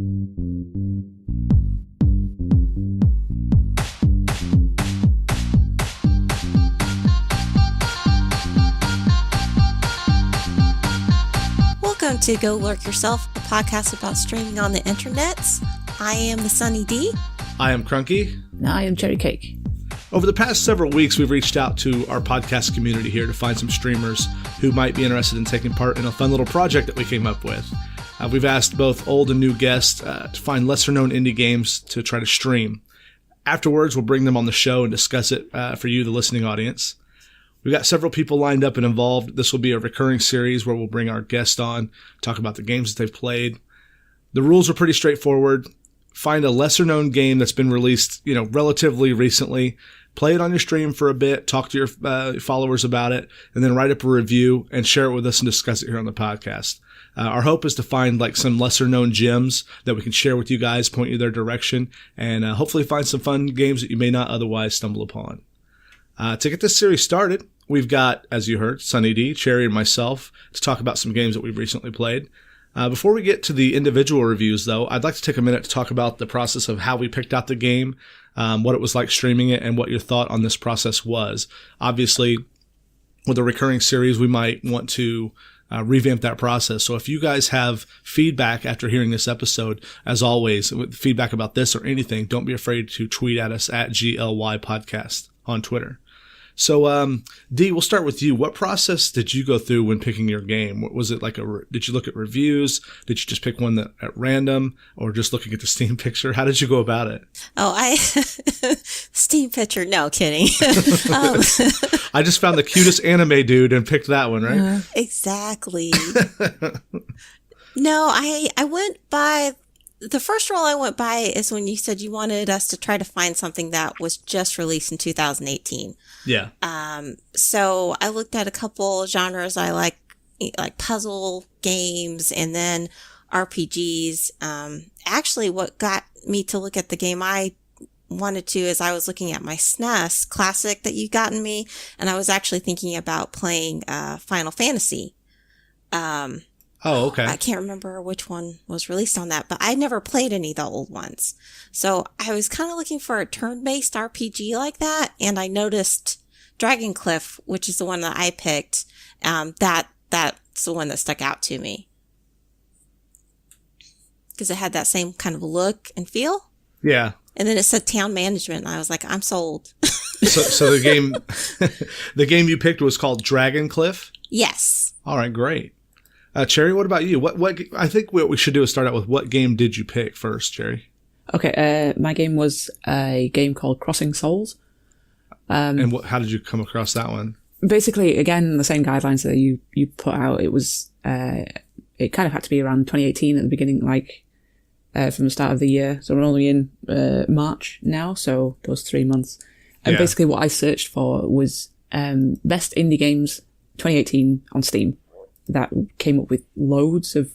Welcome to Go Lurk Yourself, a podcast about streaming on the internets. I am the SunnyDee. I am Crunky. And I am Cherry Cake. Over the past several weeks, we've reached out to our podcast community here to find some streamers who might be interested in taking part in a fun little project that we came up with. We've asked both old and new guests to find lesser-known indie games to try to stream. Afterwards, we'll bring them on the show and discuss it for you, the listening audience. We've got several people lined up and involved. This will be a recurring series where we'll bring our guest on, talk about the games that they've played. The rules are pretty straightforward. Find a lesser-known game that's been released, relatively recently. Play it on your stream for a bit, talk to your followers about it, and then write up a review and share it with us and discuss it here on the podcast. Our hope is to find some lesser-known gems that we can share with you guys, point you their direction, and hopefully find some fun games that you may not otherwise stumble upon. To get this series started, we've got, as you heard, SunnyDee, Cherry, and myself to talk about some games that we've recently played. Before we get to the individual reviews, though, I'd like to take a minute to talk about the process of how we picked out the game, what it was like streaming it, and what your thought on this process was. Obviously, with a recurring series, we might want to revamp that process. So if you guys have feedback after hearing this episode, as always, with feedback about this or anything, don't be afraid to tweet at us at GLY Podcast on Twitter. So, Dee, we'll start with you. What process did you go through when picking your game? What was it like? Did you look at reviews? Did you just pick one at random, or just looking at the Steam picture? How did you go about it? Oh, Steam picture. No, kidding. I just found the cutest anime dude and picked that one, right? Exactly. No, I went by. The first role I went by is when you said you wanted us to try to find something that was just released in 2018. Yeah. So I looked at a couple genres I like puzzle games and then RPGs. Actually, what got me to look at the game I wanted to is I was looking at my SNES Classic that you've gotten me, and I was actually thinking about playing Final Fantasy. Oh, okay. I can't remember which one was released on that, but I never played any of the old ones. So I was kind of looking for a turn-based RPG like that, and I noticed Dragon Cliff, which is the one that I picked. That's the one that stuck out to me. Because it had that same kind of look and feel. Yeah. And then it said town management, and I was like, I'm sold. So the game, the game you picked was called Dragon Cliff? Yes. All right, great. Cherry, what about you? What I think what we should do is start out with what game did you pick first, Cherry? Okay, my game was a game called Crossing Souls. And how did you come across that one? Basically, again, the same guidelines that you put out. It was it kind of had to be around 2018 at the beginning, from the start of the year. So we're only in March now, so those 3 months. And basically, what I searched for was best indie games 2018 on Steam. That came up with loads of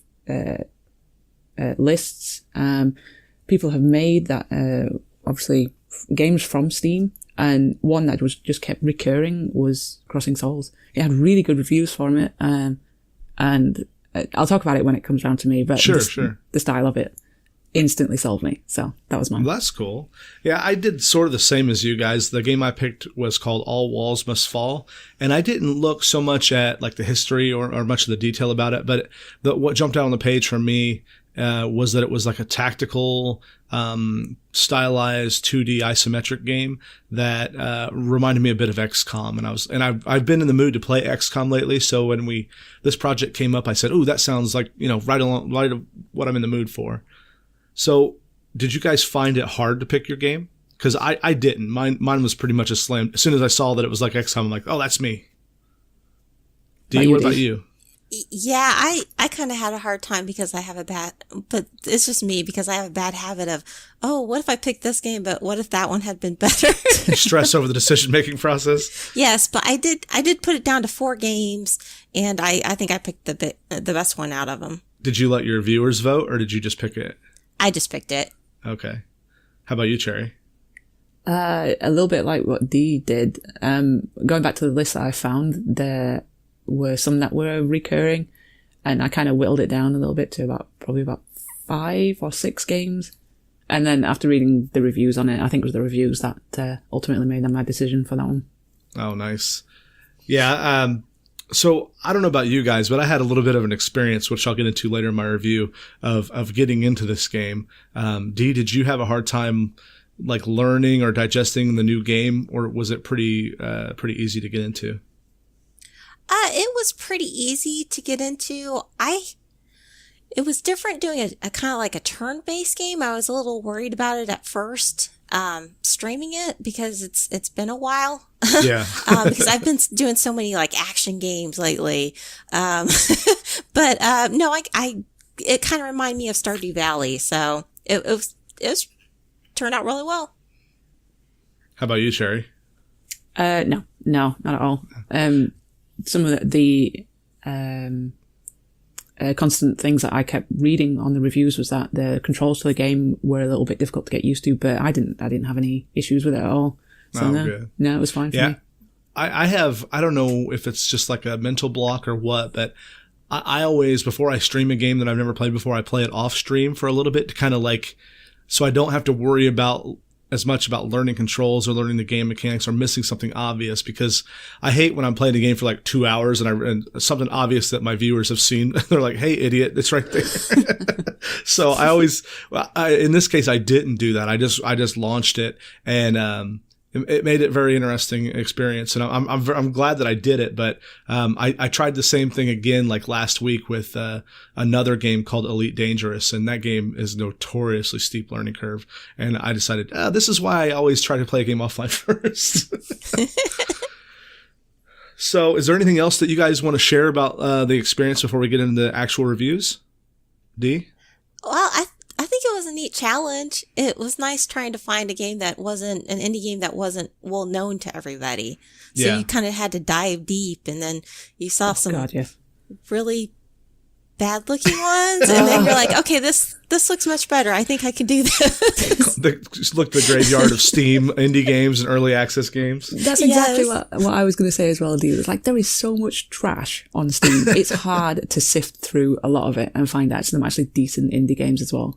lists. People have made that, obviously, games from Steam. And one that was just kept recurring was Crossing Souls. It had really good reviews for it. And I'll talk about it when it comes around to me. But sure. The style of it instantly sold me. So that was mine. Well, that's cool. Yeah, I did sort of the same as you guys. The game I picked was called All Walls Must Fall. And I didn't look so much at the history or much of the detail about it. But what jumped out on the page for me was that it was like a tactical, stylized 2D isometric game that reminded me a bit of XCOM. And I've been in the mood to play XCOM lately. So when this project came up, I said, "Ooh, that sounds like right of what I'm in the mood for." So, did you guys find it hard to pick your game? Because I didn't. Mine was pretty much a slam. As soon as I saw that it was like XCOM, I'm like, "Oh, that's me." Dee, what about you? Yeah, I kind of had a hard time because but it's just me because I have a bad habit of, oh, what if I picked this game, but what if that one had been better? Stress over the decision-making process? Yes, but I did put it down to 4 games, and I think I picked the best one out of them. Did you let your viewers vote, or did you just pick it? I just picked it. Okay. How about you, Cherry? A little bit like what Dee did. Going back to the list that I found, there were some that were recurring, and I kind of whittled it down a little bit to probably about 5 or 6 games. And then after reading the reviews on it, I think it was the reviews that ultimately made my decision for that one. Oh, nice. Yeah. So I don't know about you guys, but I had a little bit of an experience, which I'll get into later in my review, of getting into this game. Dee, did you have a hard time like learning or digesting the new game, or was it pretty easy to get into? It was pretty easy to get into. It was different doing a kind of like a turn-based game. I was a little worried about it at first, streaming it because it's been a while. Yeah. Because I've been doing so many like action games lately. But no, it kind of reminded me of Stardew Valley, so it was turned out really well. How about you, Sherry? No, not at all. Some of the constant things that I kept reading on the reviews was that the controls to the game were a little bit difficult to get used to, but I didn't have any issues with it at all. So good. No, it was fine for me. I don't know if it's just like a mental block or what, but I always, before I stream a game that I've never played before, I play it off stream for a little bit to kind of like, so I don't have to worry as much about learning controls or learning the game mechanics or missing something obvious, because I hate when I'm playing a game for like 2 hours and something obvious that my viewers have seen. They're like, "Hey, idiot, it's right there." So in this case, I didn't do that. I just launched it, and it made it a very interesting experience, and I'm glad that I did it. But I tried the same thing again like last week with another game called Elite Dangerous, and that game is notoriously steep learning curve. And I decided this is why I always try to play a game offline first. So, is there anything else that you guys want to share about the experience before we get into the actual reviews? Dee? Well, I think it was a neat challenge. It was nice trying to find a game that wasn't an indie game that wasn't well known to everybody. So you kind of had to dive deep, and then you saw some really bad looking ones, and then you're like, okay, this looks much better. I think I can do this. Look, the graveyard of Steam indie games and early access games. That's exactly what I was going to say as well, Dee. It's like there is so much trash on Steam. It's hard to sift through a lot of it and find some actually decent indie games as well.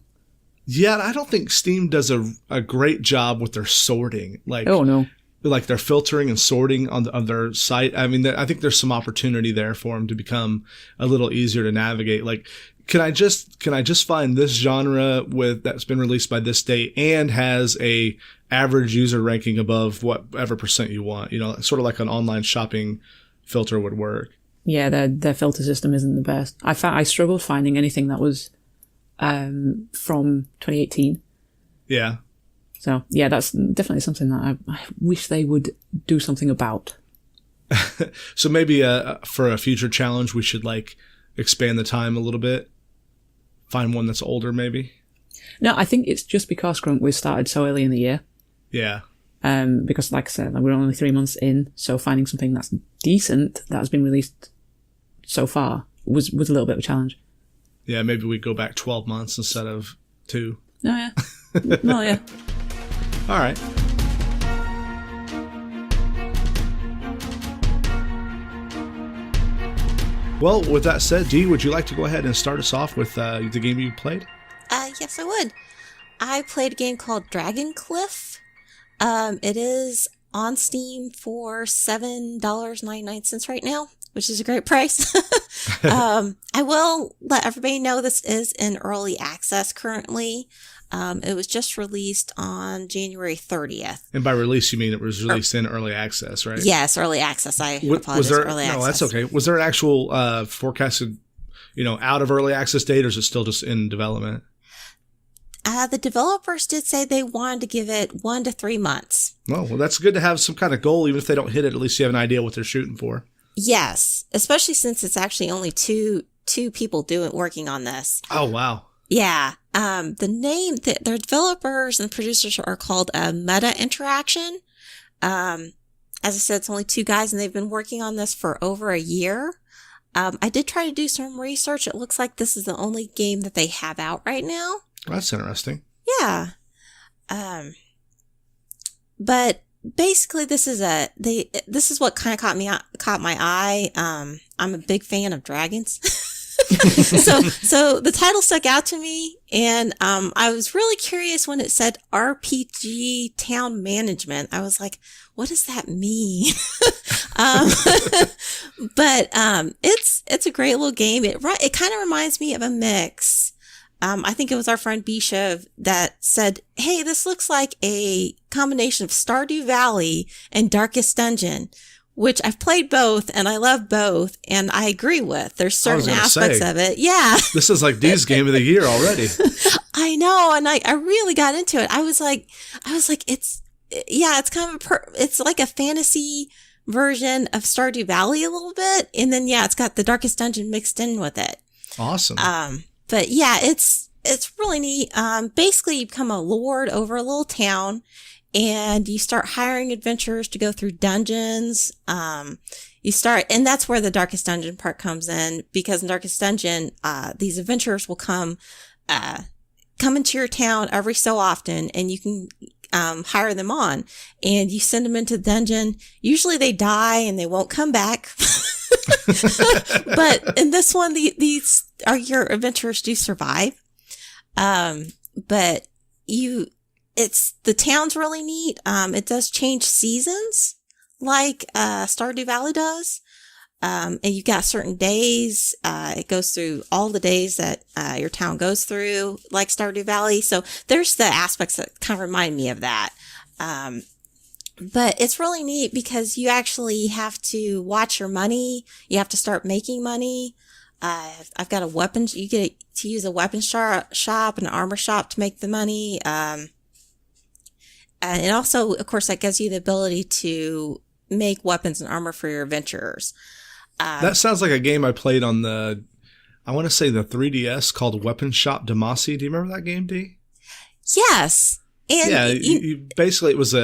Yeah, I don't think Steam does a great job with their sorting. Like, oh no, like their filtering and sorting on their site. I mean, I think there's some opportunity there for them to become a little easier to navigate. Like, can I just find this genre that's been released by this date and has a average user ranking above whatever percent you want? You know, sort of like an online shopping filter would work. Yeah, their filter system isn't the best. I struggled finding anything that was from 2018. Yeah. So, yeah, that's definitely something that I wish they would do something about. So maybe for a future challenge, we should like expand the time a little bit. Find one that's older, maybe. No, I think it's just because we started so early in the year. Yeah. Because, like I said, we're only 3 months in, so finding something that's decent that has been released so far was a little bit of a challenge. Yeah, maybe we go back 12 months instead of 2. Oh, yeah. Well, yeah. All right. Well, with that said, Dee, would you like to go ahead and start us off with the game you played? Yes, I would. I played a game called Dragon Cliff. It is on Steam for $7.99 right now, which is a great price. I will let everybody know this is in early access currently. It was just released on January 30th. And by release, you mean it was released in early access, right? Yes, early access. I apologize. Early access. No, that's okay. Was there an actual forecasted, out of early access date, or is it still just in development? The developers did say they wanted to give it 1 to 3 months. Oh, well, that's good to have some kind of goal. Even if they don't hit it, at least you have an idea what they're shooting for. Yes, especially since it's actually only two people working on this. Oh, wow. Yeah. Their developers and producers are called Meta Interaction. As I said, it's only 2 guys, and they've been working on this for over a year. I did try to do some research. It looks like this is the only game that they have out right now. Well, that's interesting. Yeah. But basically this is what kind of caught my eye. I'm a big fan of dragons. So the title stuck out to me, and I was really curious when it said RPG Town Management. I was like, what does that mean? But it's a great little game. It kind of reminds me of a mix. I think it was our friend Bisha that said, hey, this looks like a combination of Stardew Valley and Darkest Dungeon, which I've played both and I love both, and I agree with. There's certain aspects of it. Yeah. This is like Dee's game of the year already. I know. And I really got into it. I was like, it's kind of, it's like a fantasy version of Stardew Valley a little bit. And then, it's got the Darkest Dungeon mixed in with it. Awesome. But yeah, it's really neat. Basically you become a lord over a little town and you start hiring adventurers to go through dungeons. And that's where the Darkest Dungeon part comes in, because in Darkest Dungeon, these adventurers will come into your town every so often, and you can hire them on, and you send them into the dungeon. Usually they die and they won't come back. But in this one, these are your adventurers do survive. But the town's really neat. It does change seasons like Stardew Valley does. And you've got certain days. It goes through all the days that your town goes through, like Stardew Valley. So there's the aspects that kind of remind me of that. But it's really neat because you actually have to watch your money. You have to start making money. I've got you get to use a weapon shop and an armor shop to make the money. And also, of course, that gives you the ability to make weapons and armor for your adventurers. That sounds like a game I played on I want to say the 3DS called Weapon Shop Damacy. Do you remember that game, Dee? Yes. And you basically it was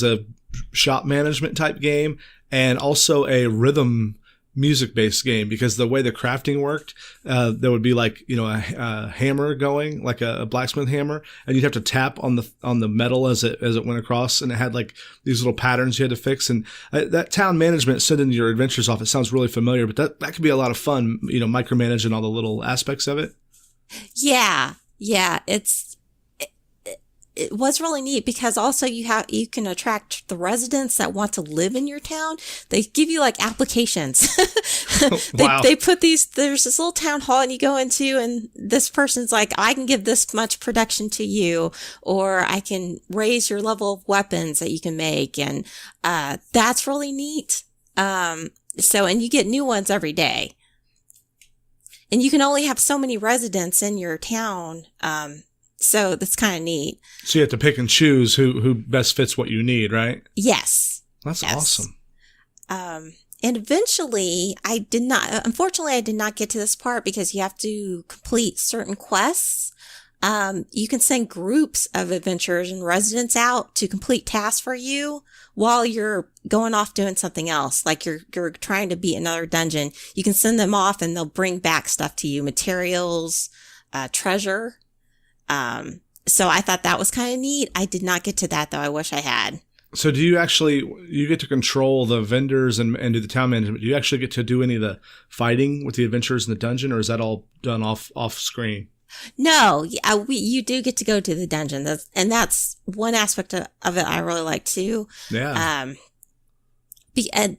a shop management type game, and also a rhythm music based game, because the way the crafting worked, there would be like, a hammer going, like a blacksmith hammer, and you'd have to tap on the metal as it went across, and it had like these little patterns you had to fix. And that town management, sending your adventures off, it sounds really familiar, but that could be a lot of fun, micromanaging all the little aspects of it. Yeah. It was really neat because also you can attract the residents that want to live in your town. They give you like applications. Wow. They put there's this little town hall and you go into, and this person's like, I can give this much production to you, or I can raise your level of weapons that you can make. And, that's really neat. And you get new ones every day, and you can only have so many residents in your town. So that's kind of neat. So you have to pick and choose who best fits what you need, right? Yes. That's awesome. And eventually unfortunately, I did not get to this part because you have to complete certain quests. You can send groups of adventurers and residents out to complete tasks for you while you're going off doing something else. Like you're trying to beat another dungeon. You can send them off and they'll bring back stuff to you, materials, treasure. So I thought that was kind of neat. I did not get to that though. I wish I had. So do you get to control the vendors and do the town management? Do you actually get to do any of the fighting with the adventurers in the dungeon, or is that all done off screen? No, you do get to go to the dungeon. That's one aspect of it I really like too. Yeah. And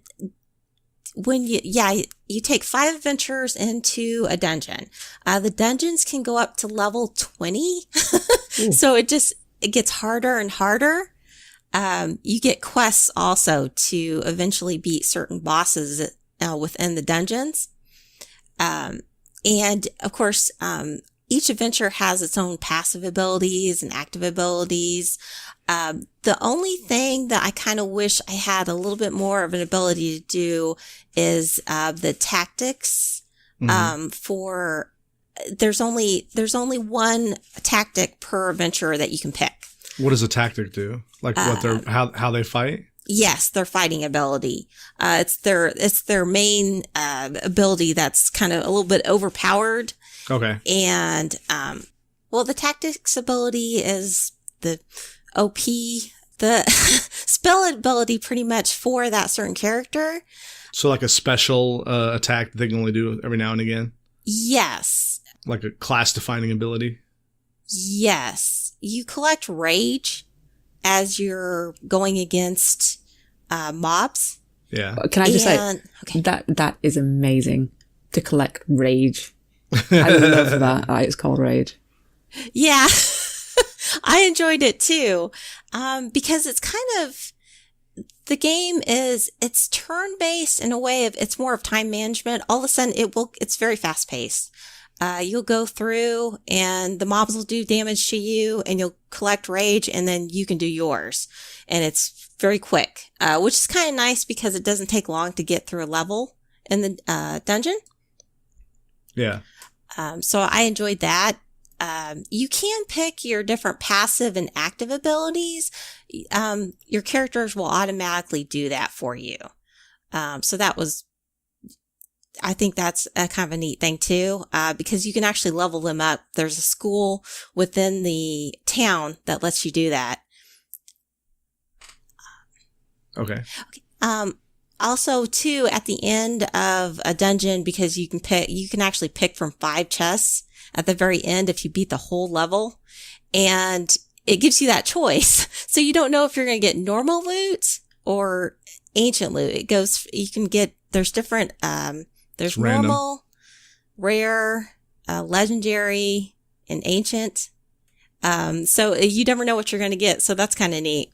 when you take 5 adventurers into a dungeon. The dungeons can go up to level 20. So it gets harder and harder. You get quests also to eventually beat certain bosses within the dungeons. And of course, each adventure has its own passive abilities and active abilities. The only thing that I kind of wish I had a little bit more of an ability to do is the tactics. There's only one tactic per adventurer that you can pick. What does a tactic do? Like how they fight? Yes, their fighting ability. It's their main ability that's kind of a little bit overpowered. Okay. And the tactics ability is the OP, the spell ability pretty much for that certain character. So like a special attack that they can only do every now and again? Yes. Like a class-defining ability? Yes. You collect rage as you're going against mobs. Yeah. Can I just say Okay. that is amazing to collect rage. I love that. It's called rage. Yeah. I enjoyed it too. Because it's the game it's turn-based in a way of, it's more of time management. All of a sudden it's very fast-paced. You'll go through and the mobs will do damage to you and you'll collect rage and then you can do yours. And it's very quick, which is kind of nice because it doesn't take long to get through a level in the dungeon. Yeah. So I enjoyed that. You can pick your different passive and active abilities. Your characters will automatically do that for you. So I think that's a kind of a neat thing too, because you can actually level them up. There's a school within the town that lets you do that. Okay. Also too, at the end of a dungeon, because you can actually pick from 5 chests at the very end if you beat the whole level, and it gives you that choice. So you don't know if you're going to get normal loot or ancient loot. There's different, there's normal, rare, legendary, and ancient. So you never know what you're going to get. So that's kind of neat.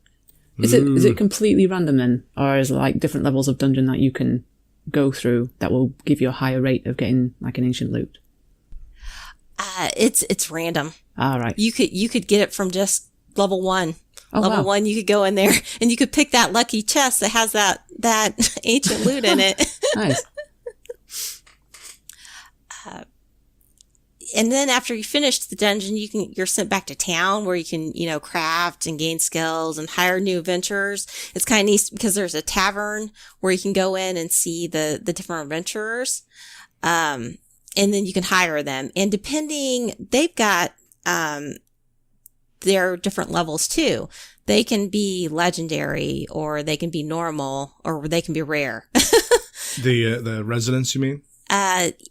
Is it completely random then? Or is it like different levels of dungeon that you can go through that will give you a higher rate of getting like an ancient loot? It's random. All right. You could get it from just level 1. Oh, level wow. 1, you could go in there and you could pick that lucky chest that has that ancient loot in it. Nice. And then after you finish the dungeon, you're sent back to town where you can, craft and gain skills and hire new adventurers. It's kind of neat because there's a tavern where you can go in and see the different adventurers. And then you can hire them. And they've got, their different levels too. They can be legendary or they can be normal or they can be rare. The residents, you mean?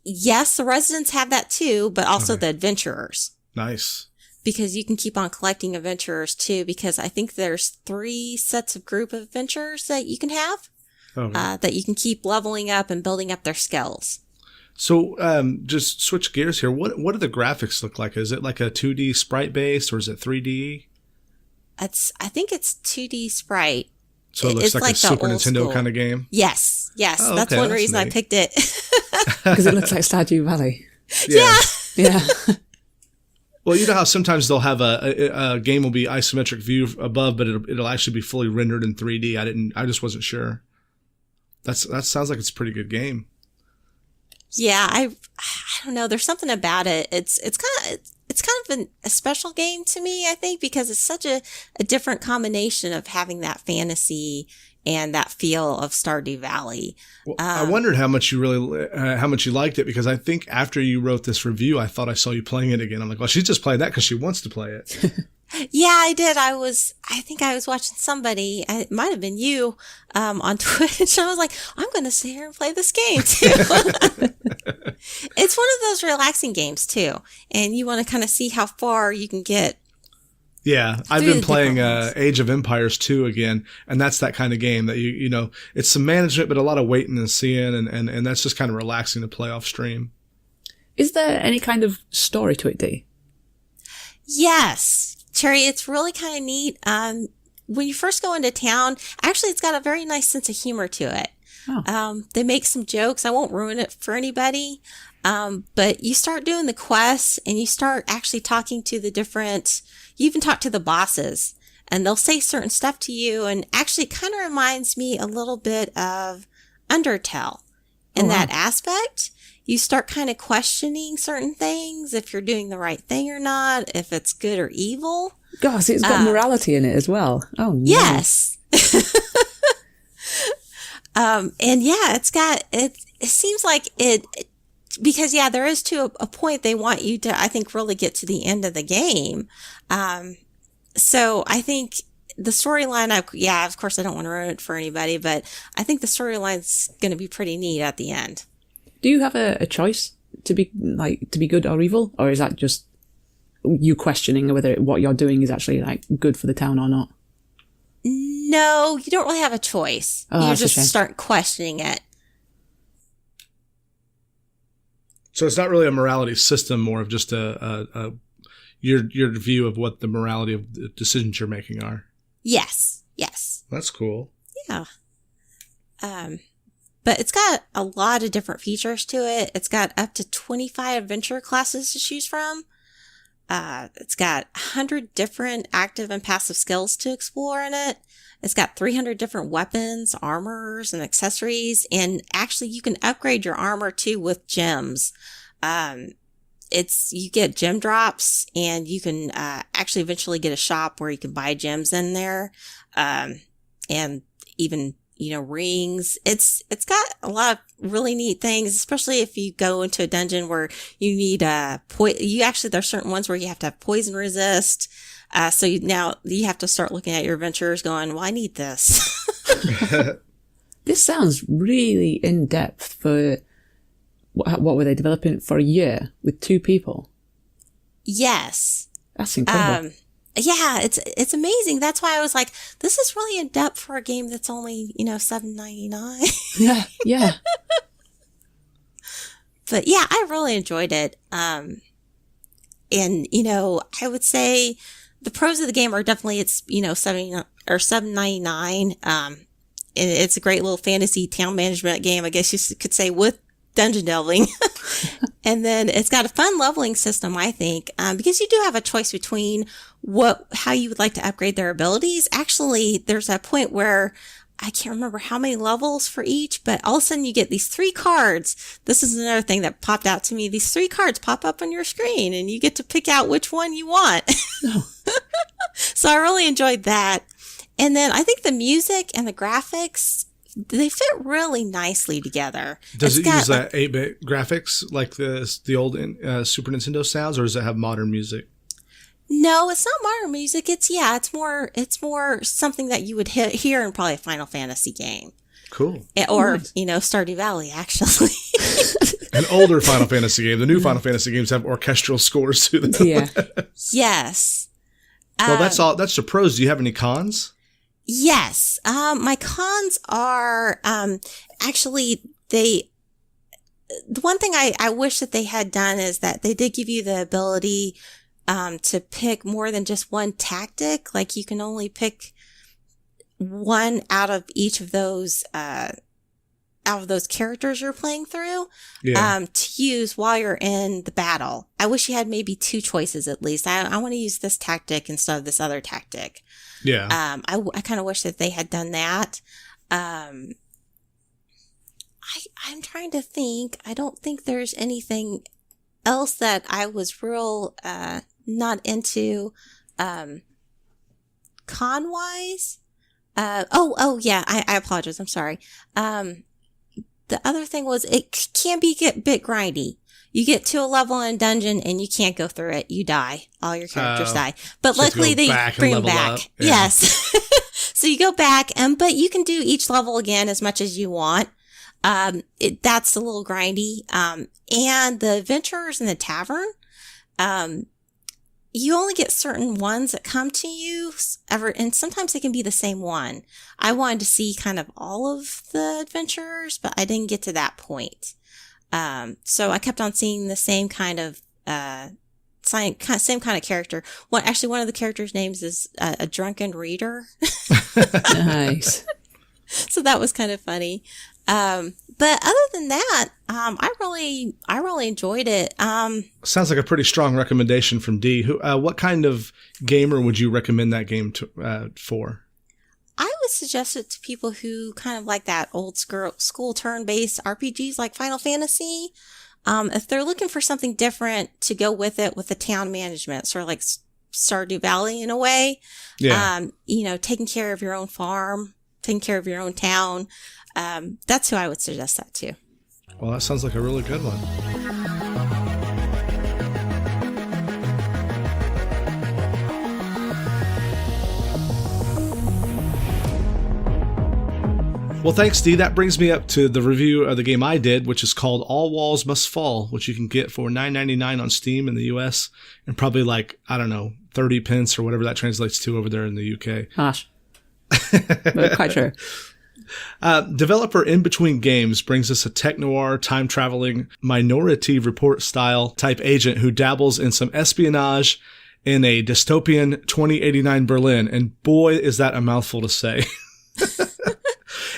Yes, the residents have that too, but also the adventurers. Nice. Because you can keep on collecting adventurers too, because I think there's 3 sets of group of adventurers that you can have, that you can keep leveling up and building up their skills. So, just switch gears here. What do the graphics look like? Is it like a 2D sprite based or is it 3D? I think it's 2D sprite. So it looks like a Super Nintendo kind of game? Yes. Oh, that's okay, one that's reason I neat. picked it. Because it looks like Stardew Valley. Yeah. Yeah. Well, you know how sometimes they'll have a game will be isometric view above, but it'll actually be fully rendered in 3D. I just wasn't sure. That sounds like it's a pretty good game. Yeah, I don't know. There's something about it. It's kind of a special game to me, I think, because it's such a different combination of having that fantasy and that feel of Stardew Valley. Well, I wondered how much you liked it, because I think after you wrote this review, I thought I saw you playing it again. I'm like, well, she's just playing that because she wants to play it. Yeah, I did. I think I was watching somebody, it might have been you, on Twitch. I was like, I'm going to sit here and play this game too. It's one of those relaxing games too. And you want to kind of see how far you can get. Yeah, I've been playing Age of Empires 2 again, and that's that kind of game that you know, it's some management, but a lot of waiting and seeing, and that's just kind of relaxing to play off stream. Is there any kind of story to it, Dee? Yes, Cherry, it's really kind of neat. When you first go into town, actually, it's got a very nice sense of humor to it. Oh. They make some jokes. I won't ruin it for anybody. But you start doing the quests and you start actually talking to you even talk to the bosses, and they'll say certain stuff to you. And actually it kind of reminds me a little bit of Undertale in that aspect. You start kind of questioning certain things, if you're doing the right thing or not, if it's good or evil. Gosh, it's got morality in it as well. Oh, no. Yes. And yeah, it seems like because yeah, there is to a point they want you to, I think, really get to the end of the game. So I think the storyline, of course I don't want to ruin it for anybody, but I think the storyline's going to be pretty neat at the end. Do you have a choice to be good or evil, or is that just you questioning whether what you're doing is actually like good for the town or not? No, you don't really have a choice. Oh, You that's a just shame. start questioning it. So it's not really a morality system, more of just your view of what the morality of the decisions you're making are. Yes. That's cool. Yeah. But it's got a lot of different features to it. It's got up to 25 adventure classes to choose from. It's got 100 different active and passive skills to explore in it. It's got 300 different weapons, armors, and accessories. And actually, you can upgrade your armor too with gems. You get gem drops, and you can actually eventually get a shop where you can buy gems in there, and even rings. It's got a lot of really neat things, especially if you go into a dungeon where you need there's certain ones where you have to have poison resist. Now you have to start looking at your adventures going, well, I need this. This sounds really in depth for what were they developing for a year with 2 people? Yes. That's incredible. Yeah, it's amazing. That's why I was like, this is really in depth for a game that's only, $7.99. Yeah. But yeah, I really enjoyed it. And I would say the pros of the game are definitely it's, $7 or $7.99. And it's a great little fantasy town management game, I guess you could say, with dungeon delving. And then it's got a fun leveling system, I think, because you do have a choice between how you would like to upgrade their abilities. Actually, there's a point where I can't remember how many levels for each, but all of a sudden you get these 3 cards. This is another thing that popped out to me. These 3 cards pop up on your screen and you get to pick out which one you want. Oh. So I really enjoyed that. And then I think the music and the graphics, they fit really nicely together. Does it use that 8-bit graphics like the old Super Nintendo sounds, or does it have modern music? No, it's not modern music. It's more something that you would hear in probably a Final Fantasy game. Cool. Or, Nice. Stardew Valley, actually. An older Final Fantasy game. The new Final Fantasy games have orchestral scores to them. Yeah. Yes. Well, that's all. That's the pros. Do you have any cons? Yes. My cons are, actually the one thing I wish that they had done is that they did give you the ability, to pick more than just one tactic. Like you can only pick one out of each of those, characters you're playing through, to use while you're in the battle. I wish you had maybe 2 choices at least. I want to use this tactic instead of this other tactic. Yeah. I kind of wish that they had done that. I'm trying to think. I don't think there's anything else that I was real, not into, con-wise. Oh yeah, I apologize. I'm sorry. The other thing was it can get a bit grindy. You get to a level in a dungeon and you can't go through it. You die. All your characters die. But so luckily they bring them back. Up. Yeah. Yes. So you go back, but you can do each level again as much as you want. That's a little grindy. And the adventurers in the tavern, you only get certain ones that come to you and sometimes they can be the same one. I wanted to see kind of all of the adventurers, but I didn't get to that point. So I kept on seeing the same kind of, same kind of character. One of the characters' names is a drunken reader. Nice. So that was kind of funny. But other than that, I really enjoyed it. Sounds like a pretty strong recommendation from Dee. What kind of gamer would you recommend that game for? I would suggest it to people who kind of like that old school turn-based RPGs like Final Fantasy. If they're looking for something different to go with it with the town management, sort of like Stardew Valley in a way. Yeah. Taking care of your own farm, taking care of your own town. That's who I would suggest that to. Well, that sounds like a really good one. Well, thanks, Dee. That brings me up to the review of the game I did, which is called All Walls Must Fall, which you can get for $9.99 on Steam in the US and probably 30 pence or whatever that translates to over there in the UK. Harsh. But quite true. Developer In Between Games brings us a tech-noir, time-traveling, Minority Report style type agent who dabbles in some espionage in a dystopian 2089 Berlin. And boy, is that a mouthful to say.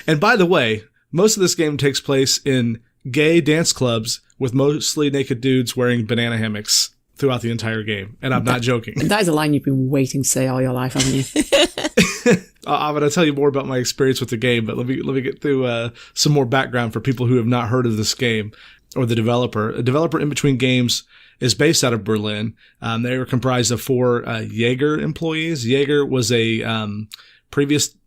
And by the way, most of this game takes place in gay dance clubs with mostly naked dudes wearing banana hammocks throughout the entire game. And I'm not joking. That is a line you've been waiting to say all your life, haven't you? I'm going to tell you more about my experience with the game, but let me get through some more background for people who have not heard of this game or the developer. A developer In Between Games is based out of Berlin. They were comprised of 4 Jaeger employees. Jaeger was a previous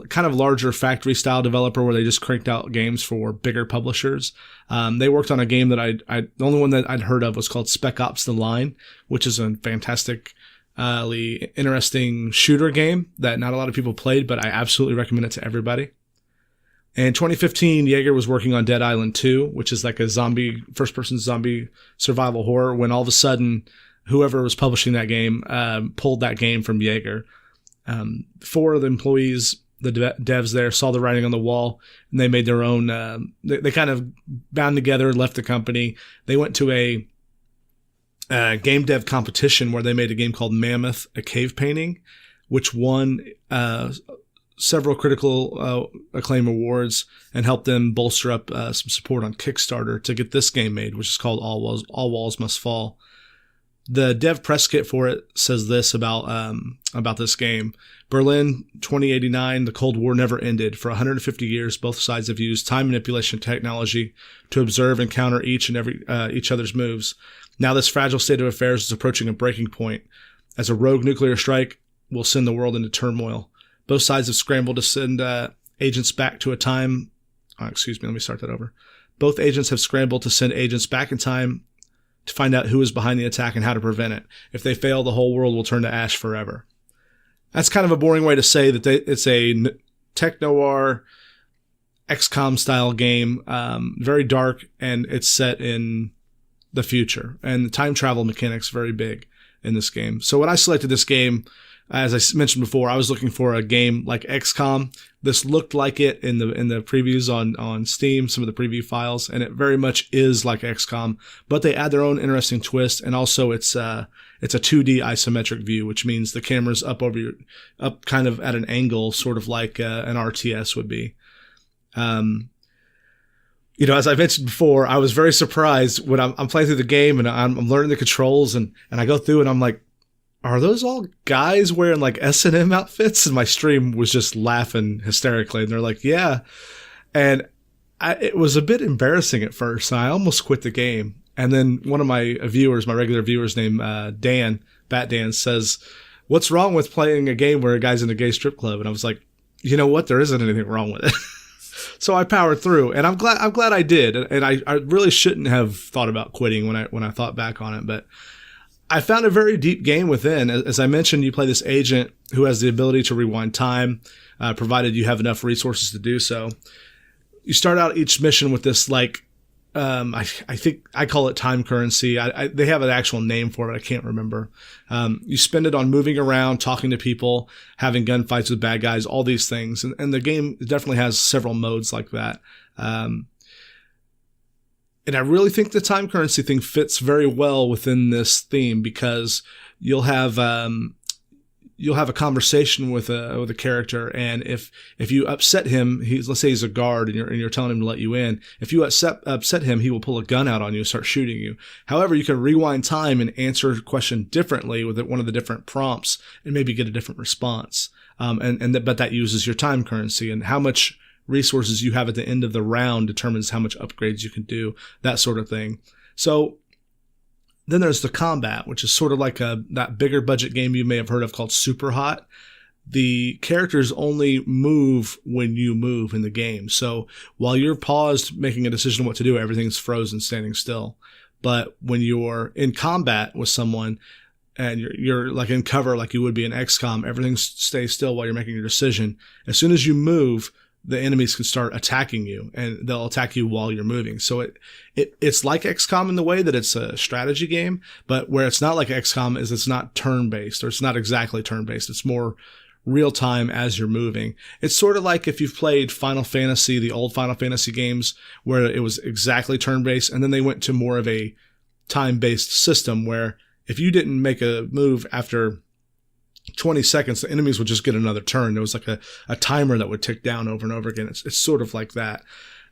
kind of larger factory style developer where they just cranked out games for bigger publishers. They worked on a game that the only one that I'd heard of was called Spec Ops: The Line, which is a fantastic, interesting shooter game that not a lot of people played, but I absolutely recommend it to everybody. In 2015, Jaeger was working on Dead Island 2, which is like a first-person zombie survival horror, when all of a sudden, whoever was publishing that game pulled that game from Jaeger. 4 of the employees, the devs there, saw the writing on the wall, and they made their own. They kind of bound together, left the company. They went to a game dev competition where they made a game called Mammoth, a cave painting, which won several critical acclaim awards and helped them bolster up some support on Kickstarter to get this game made, which is called All Walls Must Fall. The dev press kit for it says this about this game. Berlin 2089, the Cold War never ended. For 150 years, both sides have used time manipulation technology to observe and counter each other's moves. Now this fragile state of affairs is approaching a breaking point, as a rogue nuclear strike will send the world into turmoil. Both sides have scrambled to send agents back to a time. Excuse me, let me start that over. Both agents have scrambled to send agents back in time to find out who is behind the attack and how to prevent it. If they fail, the whole world will turn to ash forever. That's kind of a boring way to say that it's a tech-noir, XCOM style game, very dark, and it's set in the future. And the time travel mechanics very big in this game. So when I selected this game, as I mentioned before, I was looking for a game like XCOM. This looked like it in the previews on Steam, some of the preview files, and it very much is like XCOM, but they add their own interesting twist, and also it's a 2D isometric view, which means the camera's up kind of at an angle, sort of like an RTS would be. As I mentioned before, I was very surprised when I'm playing through the game and I'm learning the controls, and I go through and I'm like, are those all guys wearing like S&M outfits? And my stream was just laughing hysterically. And they're like, yeah. And it was a bit embarrassing at first. I almost quit the game. And then one of my regular viewers named Dan, Bat Dan, says, what's wrong with playing a game where a guy's in a gay strip club? And I was like, you know what? There isn't anything wrong with it. So I powered through, and I'm glad I did. And I really shouldn't have thought about quitting when I thought back on it, but I found a very deep game within. As I mentioned, you play this agent who has the ability to rewind time, provided you have enough resources to do so. You start out each mission with this, I think I call it time currency. They have an actual name for it. I can't remember. You spend it on moving around, talking to people, having gunfights with bad guys, all these things. And the game definitely has several modes like that. And I really think the time currency thing fits very well within this theme, because you'll have a conversation with a character, and if you upset him, let's say he's a guard and you're telling him to let you in. If you upset him, he will pull a gun out on you and start shooting you. However, you can rewind time and answer a question differently with one of the different prompts and maybe get a different response. But that uses your time currency, and how much resources you have at the end of the round determines how much upgrades you can do, that sort of thing. So then there's the combat, which is sort of like that bigger budget game you may have heard of called Super Hot. The characters only move when you move in the game. So while you're paused making a decision what to do, everything's frozen, standing still. But when you're in combat with someone and you're like in cover like you would be in XCOM, everything stays still while you're making your decision. As soon as you move, the enemies can start attacking you, and they'll attack you while you're moving. So it's like XCOM in the way that it's a strategy game, but where it's not like XCOM is it's not turn-based, or it's not exactly turn-based. It's more real time as you're moving. It's sort of like if you've played Final Fantasy, the old Final Fantasy games, where it was exactly turn-based, and then they went to more of a time-based system where if you didn't make a move after 20 seconds, the enemies would just get another turn. There was like a timer that would tick down over and over again. It's sort of like that.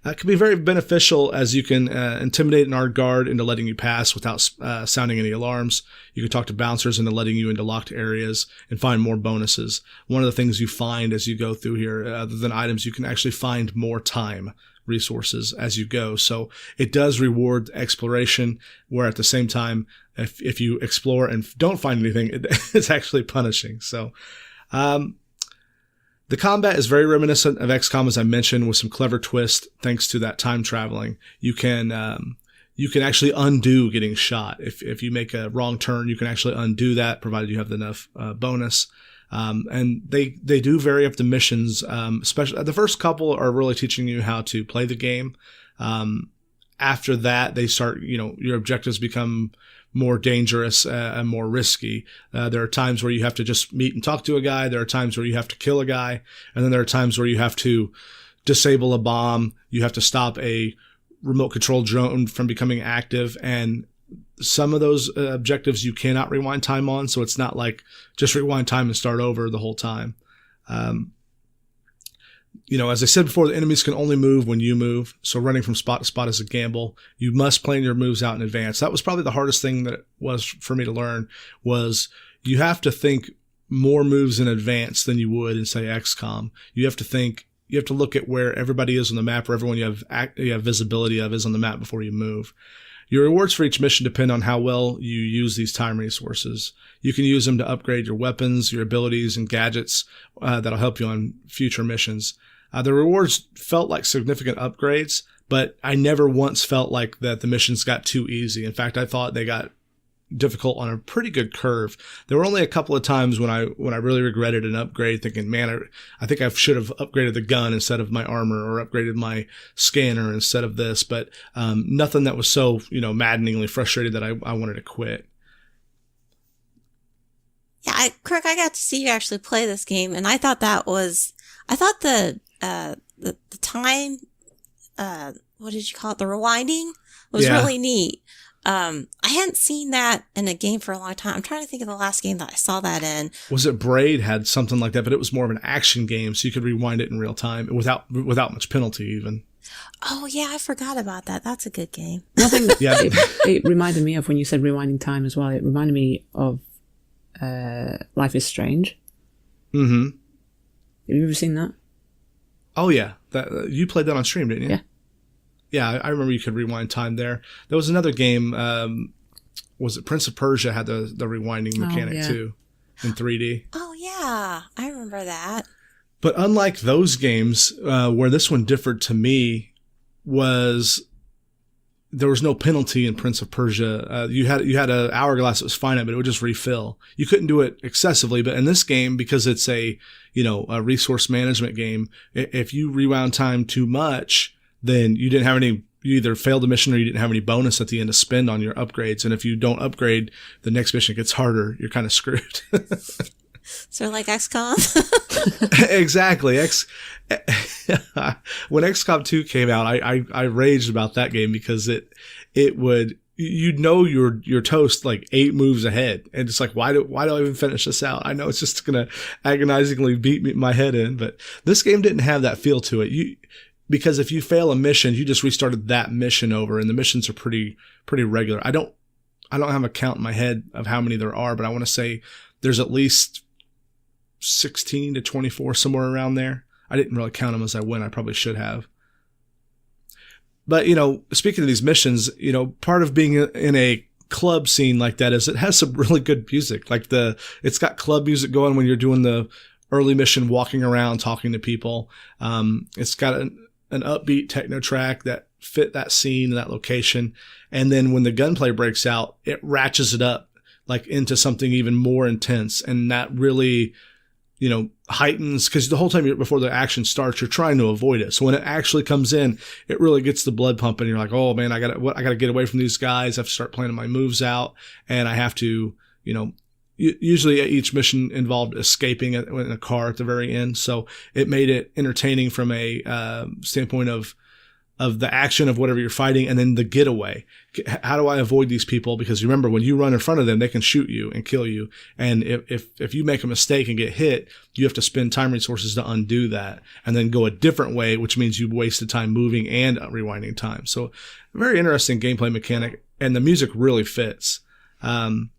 That can be very beneficial, as you can intimidate an armed guard into letting you pass without sounding any alarms. You can talk to bouncers into letting you into locked areas and find more bonuses. One of the things you find as you go through here, other than items, you can actually find more time resources as you go. So it does reward exploration, where at the same time, if you explore and don't find anything, it's actually punishing. So, the combat is very reminiscent of XCOM, as I mentioned, with some clever twist thanks to that time traveling. You can actually undo getting shot. If you make a wrong turn, you can actually undo that, provided you have enough bonus. And they do vary up the missions. Especially the first couple are really teaching you how to play the game. After that, they start, your objectives become more dangerous and more risky. There are times where you have to just meet and talk to a guy. There are times where you have to kill a guy. And then there are times where you have to disable a bomb. You have to stop a remote control drone from becoming active. And some of those objectives you cannot rewind time on. So it's not like just rewind time and start over the whole time. As I said before, the enemies can only move when you move. So running from spot to spot is a gamble. You must plan your moves out in advance. That was probably the hardest thing that it was for me to learn, was you have to think more moves in advance than you would in, say, XCOM. You have to look at where everybody is on the map, or everyone you have visibility of is on the map before you move. Your rewards for each mission depend on how well you use these time resources. You can use them to upgrade your weapons, your abilities, and gadgets that'll help you on future missions. The rewards felt like significant upgrades, but I never once felt like that the missions got too easy. In fact, I thought they got difficult on a pretty good curve. There were only a couple of times when I really regretted an upgrade, thinking, man, I think I should have upgraded the gun instead of my armor, or upgraded my scanner instead of this. But nothing that was so maddeningly frustrated that I wanted to quit. Yeah, Kirk, I got to see you actually play this game, and I thought the time, what did you call it? The rewinding was really neat. I hadn't seen that in a game for a long time. I'm trying to think of the last game that I saw that in. Was it Braid had something like that, but it was more of an action game, so you could rewind it in real time without much penalty even. Oh yeah, I forgot about that. That's a good game. One thing that it reminded me of when you said rewinding time as well, it reminded me of Life is Strange. Mm-hmm. Have you ever seen that? Oh yeah, you played that on stream, didn't you? Yeah. Yeah, I remember you could rewind time there. There was another game, was it Prince of Persia had the rewinding mechanic too, in 3D. Oh yeah, I remember that. But unlike those games, where this one differed to me was there was no penalty in Prince of Persia. You had an hourglass that was finite, but it would just refill. You couldn't do it excessively, but in this game, because it's a resource management game, if you rewound time too much, then you either failed the mission or you didn't have any bonus at the end to spend on your upgrades. And if you don't upgrade, the next mission gets harder. You're kind of screwed. So like XCOM? Exactly. When XCOM 2 came out, I raged about that game because it would, you're toast like 8 moves ahead. And it's like, why do I even finish this out? I know it's just going to agonizingly beat my head in, but this game didn't have that feel to it. Because if you fail a mission, you just restarted that mission over, and the missions are pretty regular. I don't have a count in my head of how many there are, but I want to say there's at least 16 to 24, somewhere around there. I didn't really count them as I went. I probably should have. But, speaking of these missions, part of being in a club scene like that is it has some really good music. Like it's got club music going when you're doing the early mission, walking around, talking to people. It's got an upbeat techno track that fit that scene, that location. And then when the gunplay breaks out, it ratchets it up like into something even more intense. And that really heightens, because the whole time before the action starts, you're trying to avoid it. So when it actually comes in, it really gets the blood pumping. You're like, oh man, I gotta get away from these guys. I have to start planning my moves out, and I have to, usually each mission involved escaping in a car at the very end. So it made it entertaining from a standpoint of the action of whatever you're fighting, and then the getaway. How do I avoid these people? Because remember, when you run in front of them, they can shoot you and kill you. And if you make a mistake and get hit, you have to spend time resources to undo that and then go a different way, which means you wasted time moving and rewinding time. So very interesting gameplay mechanic, and the music really fits. When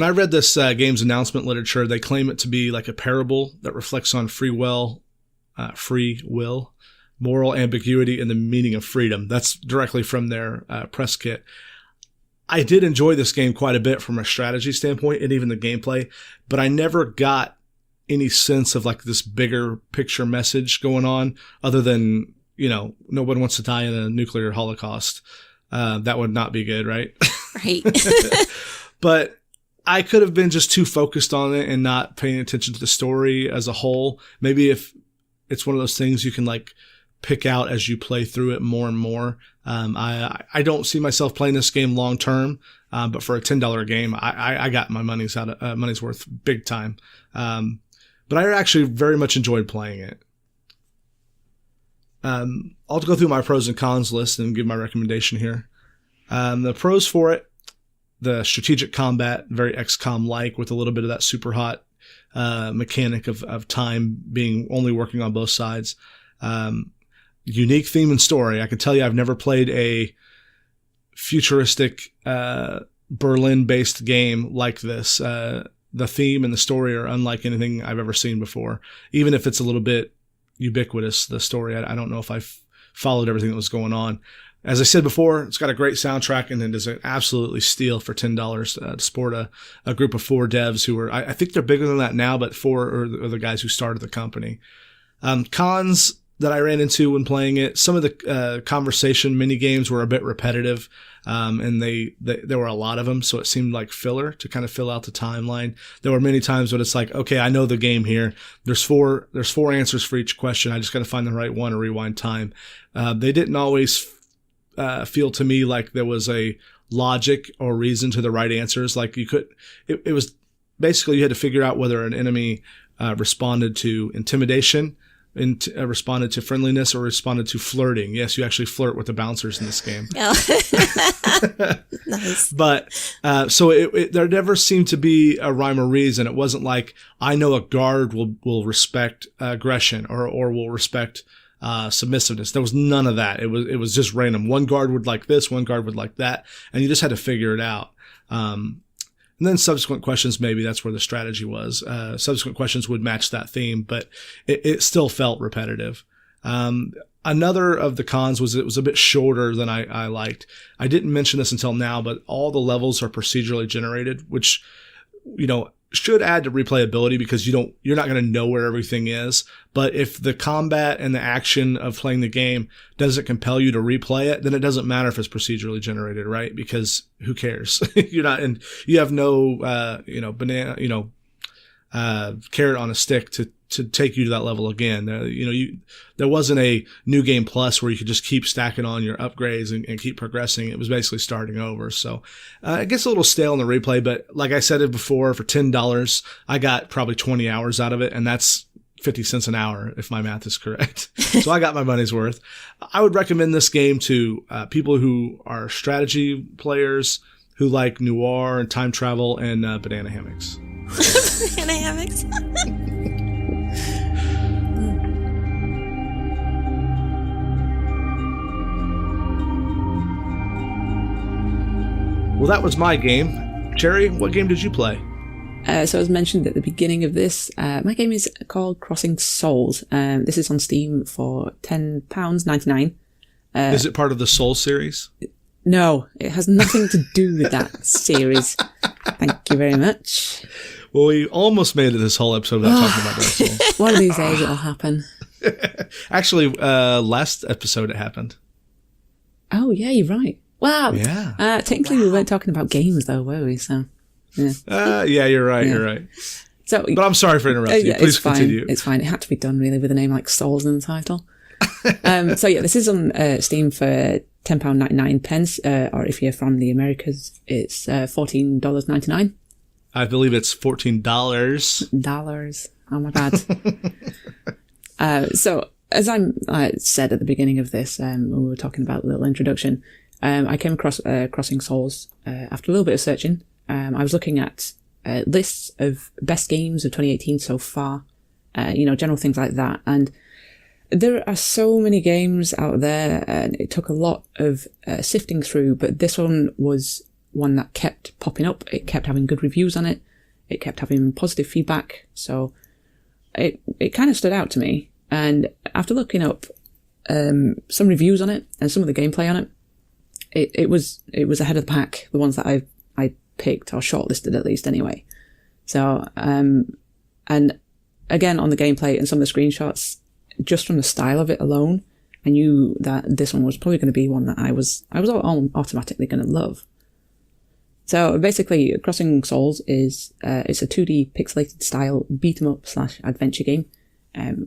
I read this game's announcement literature, they claim it to be like a parable that reflects on free will, moral ambiguity, and the meaning of freedom. That's directly from their press kit. I did enjoy this game quite a bit from a strategy standpoint and even the gameplay, but I never got any sense of like this bigger picture message going on other than, no one wants to die in a nuclear holocaust. That would not be good, right? Right. But I could have been just too focused on it and not paying attention to the story as a whole. Maybe if it's one of those things you can like pick out as you play through it more and more. I don't see myself playing this game long term, but for a $10 game, I got my money's worth big time. But I actually very much enjoyed playing it. I'll go through my pros and cons list and give my recommendation here. The pros for it: the strategic combat, very XCOM-like, with a little bit of that super hot mechanic of time being only working on both sides. Unique theme and story. I can tell you I've never played a futuristic Berlin-based game like this. The theme and the story are unlike anything I've ever seen before. Even if it's a little bit ubiquitous, the story, I don't know if I've followed everything that was going on. As I said before, it's got a great soundtrack, and it is an absolutely steal for $10 to support a group of 4 devs who are, I think they're bigger than that now, but 4 are the guys who started the company. Cons that I ran into when playing it: some of the conversation mini games were a bit repetitive, and there were a lot of them, so it seemed like filler to kind of fill out the timeline. There were many times when it's like, okay, I know the game here. There's four answers for each question. I just got to find the right one or rewind time. They didn't always feel to me like there was a logic or reason to the right answers. Like it was basically you had to figure out whether an enemy responded to intimidation, responded to friendliness, or responded to flirting. Yes, you actually flirt with the bouncers in this game. Oh. Nice. But so there never seemed to be a rhyme or reason. It wasn't like, I know a guard will respect aggression or will respect submissiveness. There was none of that. It was just random. One guard would like this, one guard would like that, and you just had to figure it out. And then subsequent questions, maybe that's where the strategy was. Subsequent questions would match that theme, but it still felt repetitive. Another of the cons was it was a bit shorter than I liked. I didn't mention this until now, but all the levels are procedurally generated, which, should add to replayability because you're not going to know where everything is. But if the combat and the action of playing the game doesn't compel you to replay it, then it doesn't matter if it's procedurally generated, right? Because who cares? You have no, banana, carrot on a stick to take you to that level again. There wasn't a new game plus where you could just keep stacking on your upgrades and keep progressing. It was basically starting over. So it gets a little stale in the replay, but like I said it before, for $10, I got probably 20 hours out of it, and that's 50 cents an hour if my math is correct. So I got my money's worth. I would recommend this game to people who are strategy players, who like noir and time travel and banana hammocks. Banana hammocks. Well, that was my game. Cherry, what game did you play? So as mentioned at the beginning of this, my game is called Crossing Souls. This is on Steam for £10.99. Is it part of the Soul series? No, it has nothing to do with that series. Thank you very much. Well, we almost made it this whole episode without talking about Dark Souls. One of these days it'll happen. Actually, last episode it happened. Oh, yeah, you're right. Wow. Yeah. Technically we weren't talking about games though, were we? So, yeah. Yeah, you're right. Yeah. You're right. So, But I'm sorry for interrupting you. Please it's fine. continue. It's fine. It had to be done really with a name like Souls in the title. So yeah, this is on Steam for £10.99, or if you're from the Americas, it's $14.99. I believe it's $14. Dollars. Oh my bad. So as I said at the beginning of this, when we were talking about the little introduction, I came across Crossing Souls after a little bit of searching. I was looking at lists of best games of 2018 so far, general things like that. And there are so many games out there, and it took a lot of sifting through, but this one was one that kept popping up. It kept having good reviews on it. It kept having positive feedback. So it kind of stood out to me. And after looking up some reviews on it and some of the gameplay on it, it was ahead of the pack, the ones that I picked or shortlisted at least anyway. So, and again, on the gameplay and some of the screenshots, just from the style of it alone, I knew that this one was probably going to be one that I was automatically going to love. So basically, Crossing Souls is it's a 2D pixelated style beat 'em up / adventure game,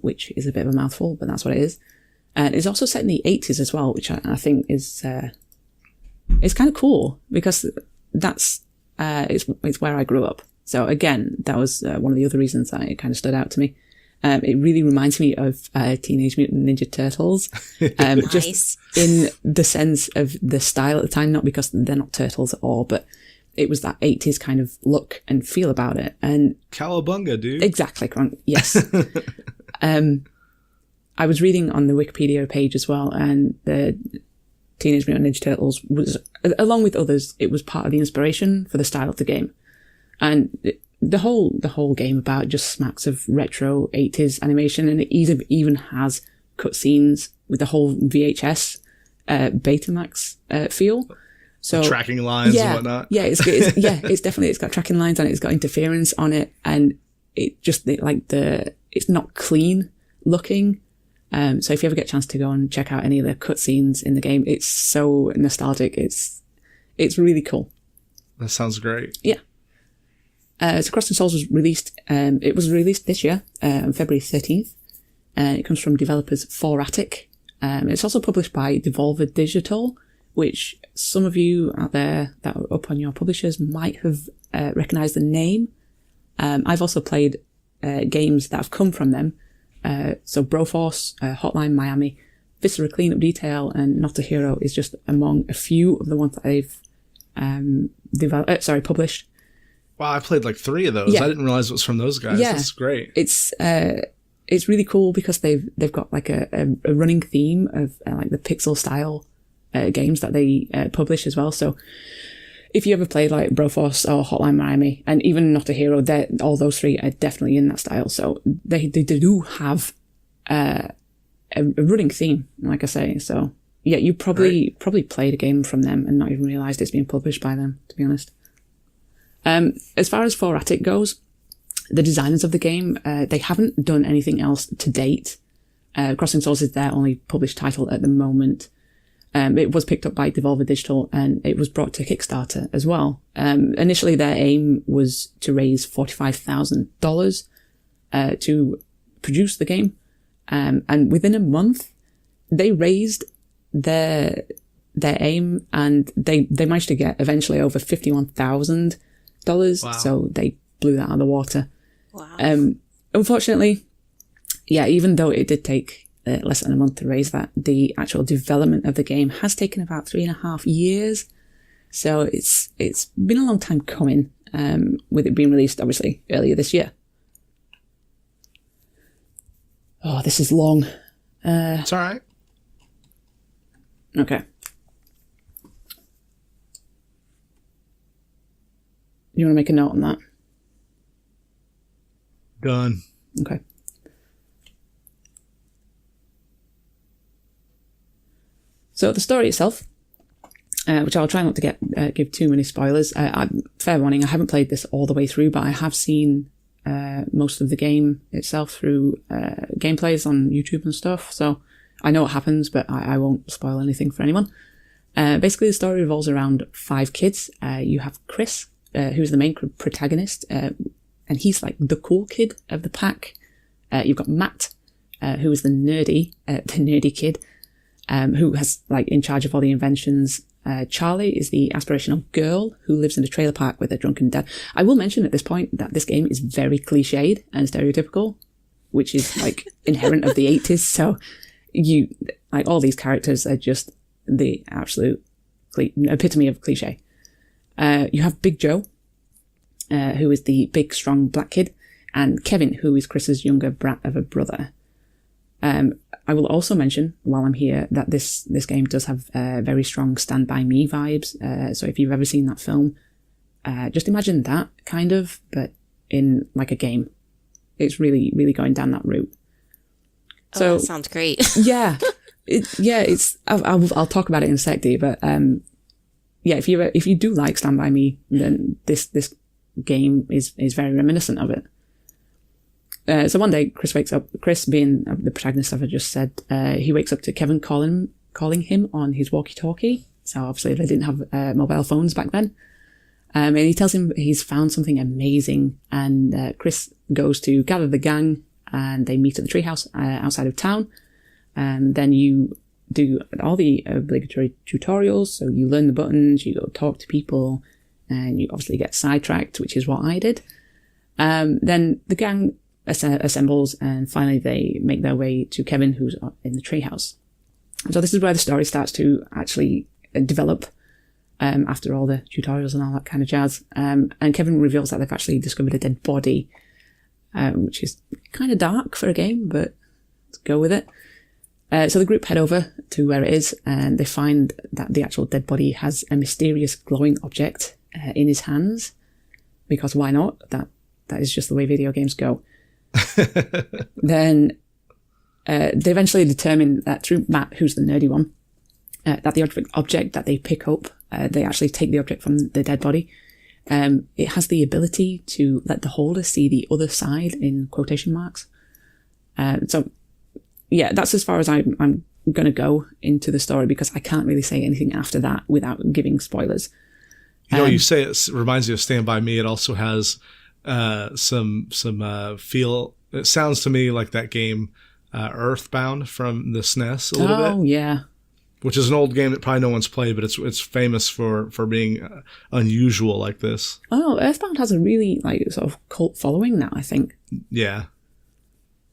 which is a bit of a mouthful, but that's what it is. And it's also set in the 80s as well, which I think is kind of cool because that's it's where I grew up. So again, that was one of the other reasons that it kind of stood out to me. It really reminds me of Teenage Mutant Ninja Turtles, Nice. just in the sense of the style at the time, not because they're not turtles at all, but it was that 80s kind of look and feel about it. And Cowabunga, dude. exactly, Grant. Yes. I was reading on the Wikipedia page as well, and the Teenage Mutant Ninja Turtles was, along with others, it was part of the inspiration for the style of the game. And the whole game about just smacks of retro 80s animation, and it even has cutscenes with the whole VHS Betamax feel. So Tracking lines and whatnot. Yeah, it's definitely, it's got tracking lines on it, it's got interference on it, and it just it's not clean looking. So if you ever get a chance to go and check out any of the cutscenes in the game, it's so nostalgic. It's really cool. That sounds great. Yeah. So Crossing Souls was released, it was released this year, on February 13th. It comes from developers 4Attic. It's also published by Devolver Digital, which some of you out there that are up on your publishers might have recognized the name. I've also played games that have come from them. So Broforce, Hotline Miami, Viscera Cleanup Detail, and Not a Hero is just among a few of the ones that they've published. Wow, I played like 3 of those. Yeah. I didn't realize it was from those guys. Yeah. That's great. It's really cool because they've got like a running theme of like the pixel style games that they publish as well. So if you ever played like Broforce or Hotline Miami, and even Not a Hero, all those 3 are definitely in that style. So they do have a running theme, like I say. So yeah, you probably played a game from them and not even realised it's being published by them, to be honest. As far as 4Attic goes, the designers of the game, they haven't done anything else to date. Crossing Souls is their only published title at the moment. It was picked up by Devolver Digital, and it was brought to Kickstarter as well. Initially, their aim was to raise $45,000 to produce the game. And within a month, they raised their aim, and they managed to get eventually over $51,000. Wow. So they blew that out of the water. Wow. Unfortunately, yeah, even though it did take less than a month to raise that, the actual development of the game has taken about 3.5 years. So it's been a long time coming, with it being released obviously earlier this year. Oh, this is long. It's all right. Okay. You want to make a note on that? Done. Okay. So the story itself, which I'll try not to give too many spoilers. Fair warning, I haven't played this all the way through, but I have seen most of the game itself through gameplays on YouTube and stuff. So I know what happens, but I won't spoil anything for anyone. Basically, the story revolves around 5 kids. You have Chris, who's the main protagonist. and he's like the cool kid of the pack. You've got Matt, who is the nerdy kid, who has like in charge of all the inventions. Charlie is the aspirational girl who lives in a trailer park with a drunken dad. I will mention at this point that this game is very cliched and stereotypical, which is like inherent of the 80s. So you, like, all these characters are just the absolute epitome of cliche. You have Big Joe, who is the big, strong black kid, and Kevin, who is Chris's younger brat of a brother. I will also mention, while I'm here, that this game does have very strong Stand By Me vibes. So if you've ever seen that film, just imagine that kind of, but in like a game. It's really, really going down that route. Oh, So that sounds great. yeah, it's. I'll talk about it in a sec, Dee, but yeah, if you do like Stand By Me, then this game is very reminiscent of it. So one day, Chris wakes up. Chris, being the protagonist, I've just said, he wakes up to Kevin calling him on his walkie-talkie. So obviously they didn't have mobile phones back then. And he tells him he's found something amazing. And Chris goes to gather the gang, and they meet at the treehouse outside of town. And then you do all the obligatory tutorials. So you learn the buttons, you go talk to people, and you obviously get sidetracked, which is what I did. Then the gang assembles, and finally they make their way to Kevin, who's in the treehouse. So this is where the story starts to actually develop after all the tutorials and all that kind of jazz. And Kevin reveals that they've actually discovered a dead body, which is kind of dark for a game, but let's go with it. So the group head over to where it is, and they find that the actual dead body has a mysterious glowing object in his hands, because why not? That is just the way video games go. Then they eventually determine that through Matt, who's the nerdy one, that the object that they pick up, they actually take the object from the dead body. It has the ability to let the holder see the other side in quotation marks. So yeah, that's as far as I'm going to go into the story, because I can't really say anything after that without giving spoilers. You know, you say it reminds you of Stand By Me. It also has some feel. It sounds to me like that game Earthbound from the SNES a little bit. Oh yeah, which is an old game that probably no one's played, but it's famous for being unusual like this. Oh, Earthbound has a really like sort of cult following now, I think. Yeah.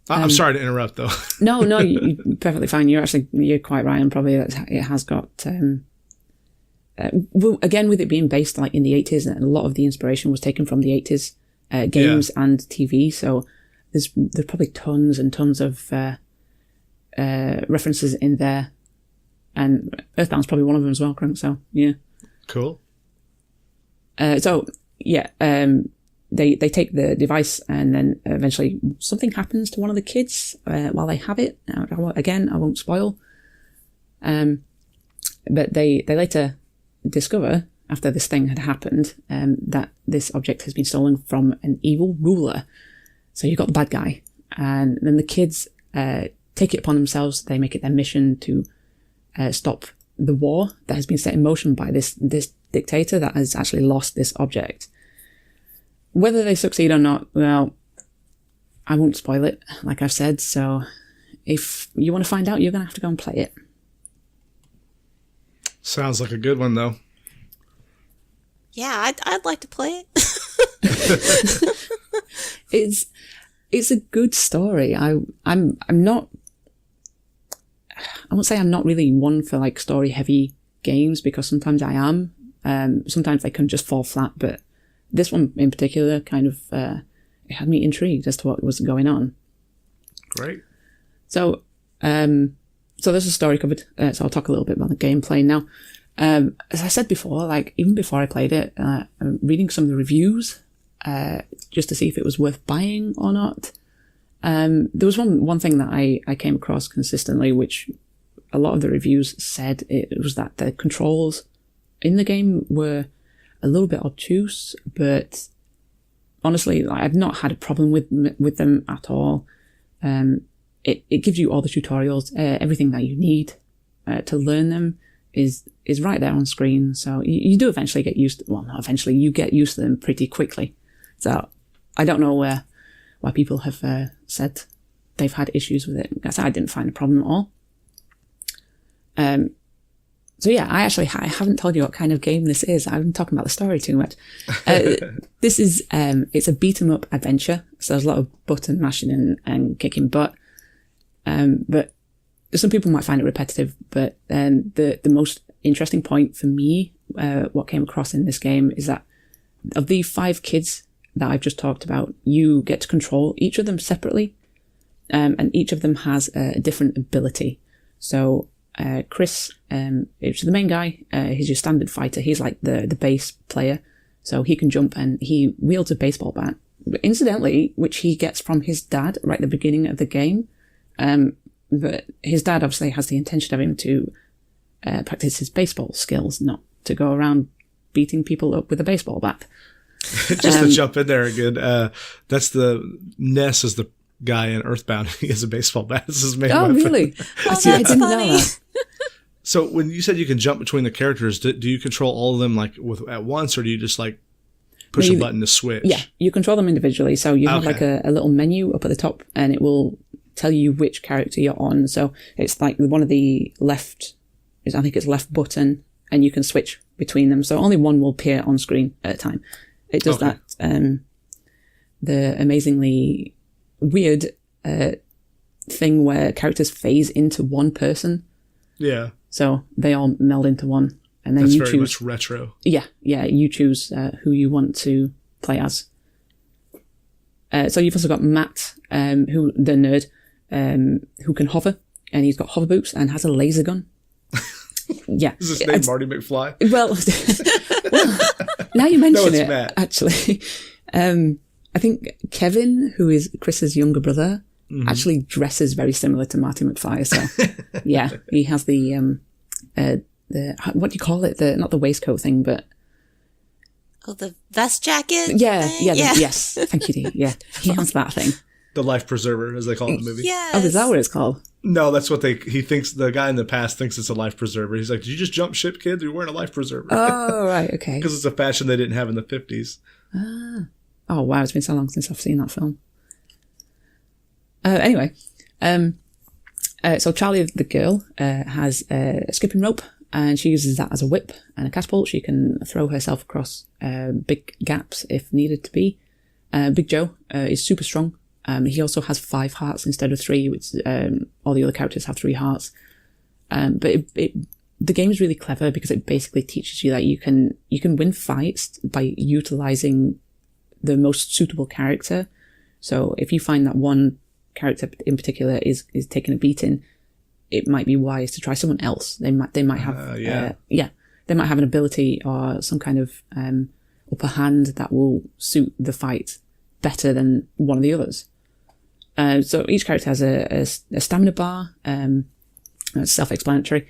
I'm sorry to interrupt though. No, you're perfectly fine. You're quite right, and probably it has got. Well, again, with it being based like in the 80s, and a lot of the inspiration was taken from the 80s games and TV. So there's probably tons and tons of references in there, and Earthbound's probably one of them as well, Crunk. So yeah, cool. So yeah, they take the device, and then eventually something happens to one of the kids while they have it. Again, I won't spoil. But they later discover, after this thing had happened, that this object has been stolen from an evil ruler. So you've got the bad guy, and then the kids take it upon themselves. They make it their mission to stop the war that has been set in motion by this dictator that has actually lost this object. Whether they succeed or not, well, I won't spoil it, like I've said. So if you want to find out, you're going to have to go and play it. Sounds like a good one, though. Yeah, I'd like to play it. It's a good story. I'm not. I won't say I'm not really one for like story heavy games, because sometimes I am. Sometimes they can just fall flat, but this one in particular kind of it had me intrigued as to what was going on. Great. So there's a story covered. So I'll talk a little bit about the gameplay now. As I said before, like even before I played it, I'm reading some of the reviews just to see if it was worth buying or not. There was one thing that I came across consistently, which a lot of the reviews said it was that the controls in the game were a little bit obtuse, but honestly, I've not had a problem with them at all. It gives you all the tutorials, everything that you need to learn them is right there on screen. So you do eventually get used to, well, not eventually, you get used to them pretty quickly. So I don't know why people have said they've had issues with it. I didn't find a problem at all. So yeah, I haven't told you what kind of game this is. I've been talking about the story too much. This is, it's a beat 'em up adventure. So there's a lot of button mashing and kicking butt. But some people might find it repetitive, but the most interesting point for me, what came across in this game is that of the 5 kids that I've just talked about, you get to control each of them separately. And each of them has a different ability. So, Chris, is the main guy. He's your standard fighter. He's like the base player. So he can jump and he wields a baseball bat. But incidentally, which he gets from his dad right at the beginning of the game. But his dad obviously has the intention of him to practice his baseball skills, not to go around beating people up with a baseball bat. Just to jump in there again, that's the Ness is the guy in Earthbound. He has a baseball bat. This is main weapon. Really? Oh, See, I that's didn't funny. know that. So when you said you can jump between the characters, do you control all of them like at once, or do you just like push a button to switch? Yeah, you control them individually. So you have Okay. like a little menu up at the top, and it will tell you which character you're on. So it's like one of the left, I think it's left button, and you can switch between them. So only one will appear on screen at a time. It does Okay. that. The amazingly weird thing where characters phase into one person. Yeah. So they all meld into one, and then That's you very choose. much retro. Yeah, you choose who you want to play as. So you've also got Matt, who the nerd, who can hover, and he's got hover boots and has a laser gun. Yeah. Is his name Marty McFly? Well, now you mention it's it, Matt. actually. I think Kevin, who is Chris's younger brother, actually dresses very similar to Marty McFly. So, yeah, he has the what do you call it? Not the waistcoat thing, but Oh, the vest jacket? yeah, thing? yes. Thank you, Dee. Yeah, he has that thing. The life preserver, as they call it in the movie. Yes. Oh, is that what it's called? No, that's what he thinks. The guy in the past thinks it's a life preserver. He's like, "Did you just jump ship, kid? You're wearing a life preserver." Oh, right, okay. Because it's a fashion they didn't have in the 50s. Oh, wow, it's been so long since I've seen that film. Anyway, so Charlie, the girl, has a skipping rope, and she uses that as a whip and a catapult. She can throw herself across big gaps if needed to be. Big Joe is super strong. He also has 5 hearts instead of 3, which all the other characters have 3 hearts. But the game is really clever because it basically teaches you that you can win fights by utilizing the most suitable character. So if you find that one character in particular is taking a beating, it might be wise to try someone else. They might have they might have an ability or some kind of upper hand that will suit the fight better than one of the others. So each character has a stamina bar. It's self-explanatory,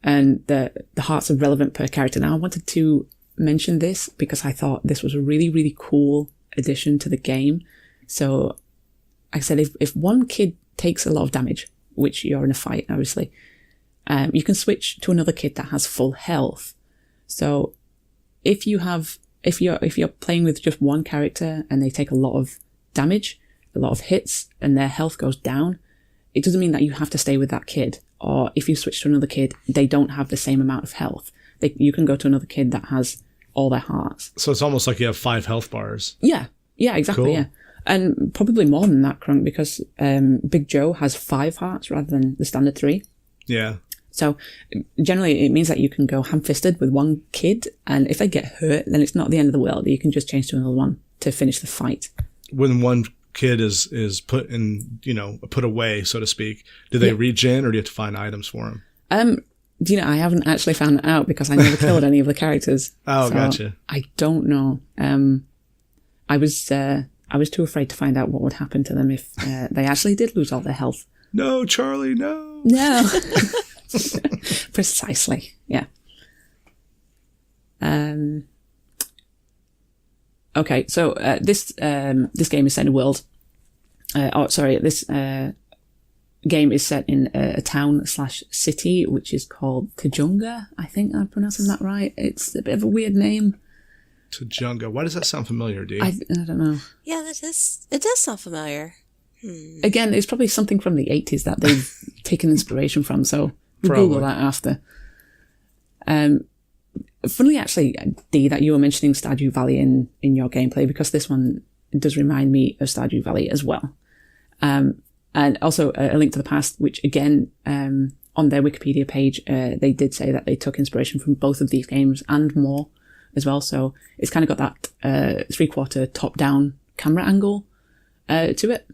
and the hearts are relevant per character. Now I wanted to mention this because I thought this was a really, really cool addition to the game. So like I said, if one kid takes a lot of damage, which you're in a fight, obviously, you can switch to another kid that has full health. So if you're playing with just one character and they take a lot of damage, a lot of hits, and their health goes down, it doesn't mean that you have to stay with that kid. Or if you switch to another kid, they don't have the same amount of health. You can go to another kid that has all their hearts. So it's almost like you have 5 health bars. Yeah, exactly, Cool. yeah. And probably more than that, Crunk, because Big Joe has 5 hearts rather than the standard 3. Yeah. So generally it means that you can go ham-fisted with one kid, and if they get hurt, then it's not the end of the world. You can just change to another one to finish the fight. When one kid is put in, put away, so to speak, do they regen, or do you have to find items for them? Do you know, I haven't actually found that out because I never killed any of the characters. Oh, so gotcha. I don't know. I was too afraid to find out what would happen to them if they actually did lose all their health. No, Charlie, no. No. Precisely. Yeah. Okay, so this game is set in a world. This game is set in a town/city which is called Kajunga. I think I'm pronouncing that right. It's a bit of a weird name. Tujunga. Why does that sound familiar, Dee? I don't know. Yeah, it does sound familiar. Again, it's probably something from the 80s that they've taken inspiration from, so we'll Google that after. Funnily, actually, Dee, that you were mentioning Stardew Valley in your gameplay, because this one does remind me of Stardew Valley as well. And also A Link to the Past, which again, on their Wikipedia page, they did say that they took inspiration from both of these games and more as well. So it's kind of got that 3/4 top-down camera angle to it.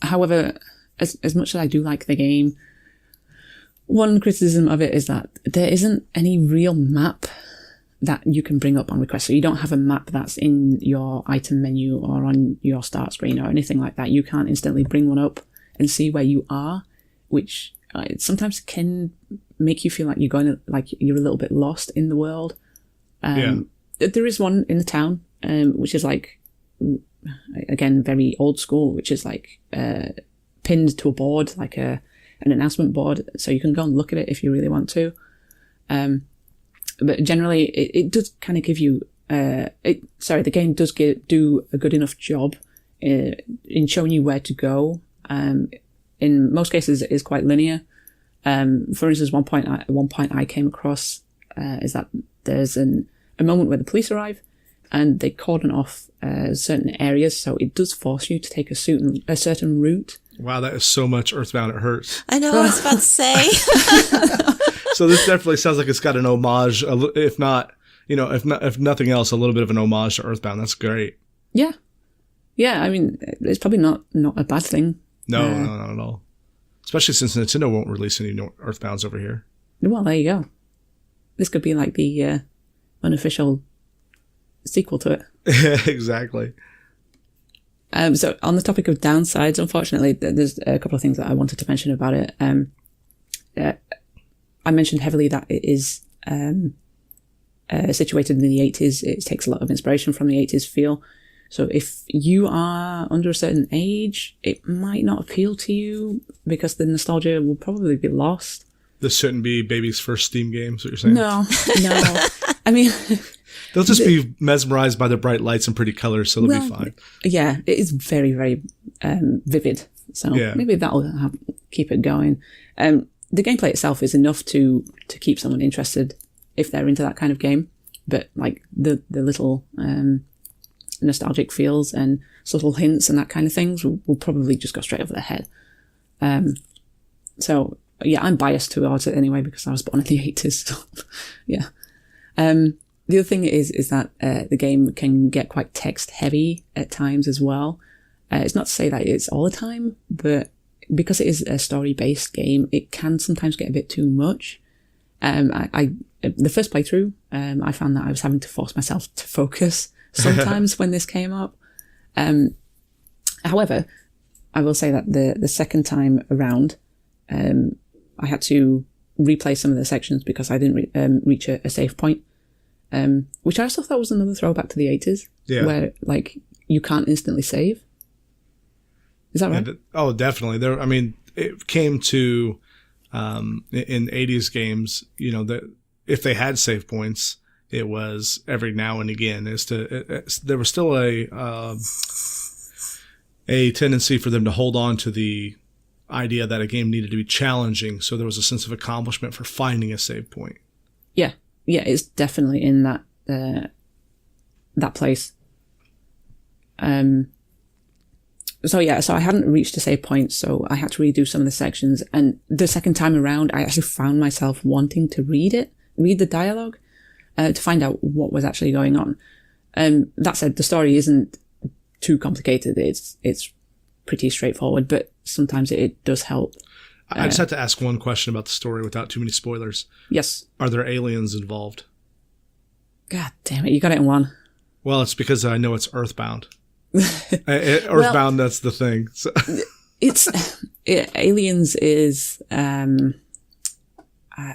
However, as much as I do like the game, one criticism of it is that there isn't any real map that you can bring up on request. So you don't have a map that's in your item menu or on your start screen or anything like that. You can't instantly bring one up and see where you are, which sometimes can make you feel like you're a little bit lost in the world. There is one in the town, which is like, again, very old school, which is like pinned to a board, like an announcement board, so you can go and look at it if you really want to. But generally, it does kind of give you... the game does do a good enough job in showing you where to go. In most cases, it is quite linear. For instance, one point I came across is that there's a moment where the police arrive and they cordon off certain areas, so it does force you to take a certain route. Wow, that is so much Earthbound it hurts. I know, I was about to say. So this definitely sounds like it's got an homage, if nothing else, a little bit of an homage to Earthbound. That's great. Yeah. I mean, it's probably not a bad thing. No, not at all. Especially since Nintendo won't release any Earthbounds over here. Well, there you go. This could be like the unofficial sequel to it. Exactly. So on the topic of downsides, unfortunately, there's a couple of things that I wanted to mention about it. I mentioned heavily that it is situated in the 80s. It takes a lot of inspiration from the 80s feel. So if you are under a certain age, it might not appeal to you because the nostalgia will probably be lost. This shouldn't be baby's first Steam game, is what you're saying? No. I mean... They'll just be mesmerized by the bright lights and pretty colors, so they'll be fine. Yeah, it is very, very vivid. So maybe that'll keep it going. The gameplay itself is enough to keep someone interested if they're into that kind of game. But like the little nostalgic feels and subtle hints and that kind of things will probably just go straight over their head. So yeah, I'm biased towards it anyway because I was born in the 80s. So, yeah. The other thing is that the game can get quite text heavy at times as well. It's not to say that it's all the time, but because it is a story-based game, it can sometimes get a bit too much. The first playthrough, I found that I was having to force myself to focus sometimes when this came up. However, I will say that the second time around, I had to replay some of the sections because I didn't reach a save point. Which I also thought was another throwback to the 80s, where like you can't instantly save. Is that right? Oh, definitely. It came to in 80s games, that if they had save points, it was every now and again. There was still a tendency for them to hold on to the idea that a game needed to be challenging, so there was a sense of accomplishment for finding a save point. Yeah, it's definitely in that place. So I hadn't reached a save point, so I had to redo some of the sections. And the second time around, I actually found myself wanting to read the dialogue, to find out what was actually going on. That said, the story isn't too complicated. It's pretty straightforward, but sometimes it does help. I just have to ask one question about the story without too many spoilers. Yes. Are there aliens involved? God damn it, you got it in one. Well, it's because I know it's Earthbound. Earthbound, that's the thing. So. Aliens is, I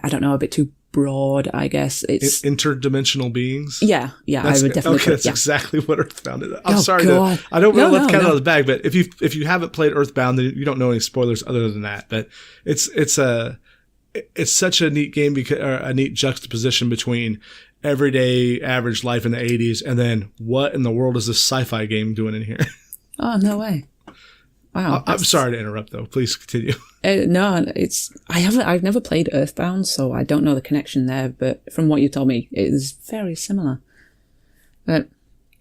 don't know, a bit too broad, I guess. It's interdimensional beings. Yeah, I would definitely. Okay, that's exactly what Earthbound is. I'm sorry, God. I don't want to let the cat out of the bag, but if you haven't played Earthbound, then you don't know any spoilers other than that. But it's such a neat game, because a neat juxtaposition between everyday average life in the 80s, and then what in the world is this sci-fi game doing in here? Oh, no way. Wow. I'm sorry to interrupt, though. Please continue. No, I've never played Earthbound, so I don't know the connection there, but from what you told me, it is very similar. But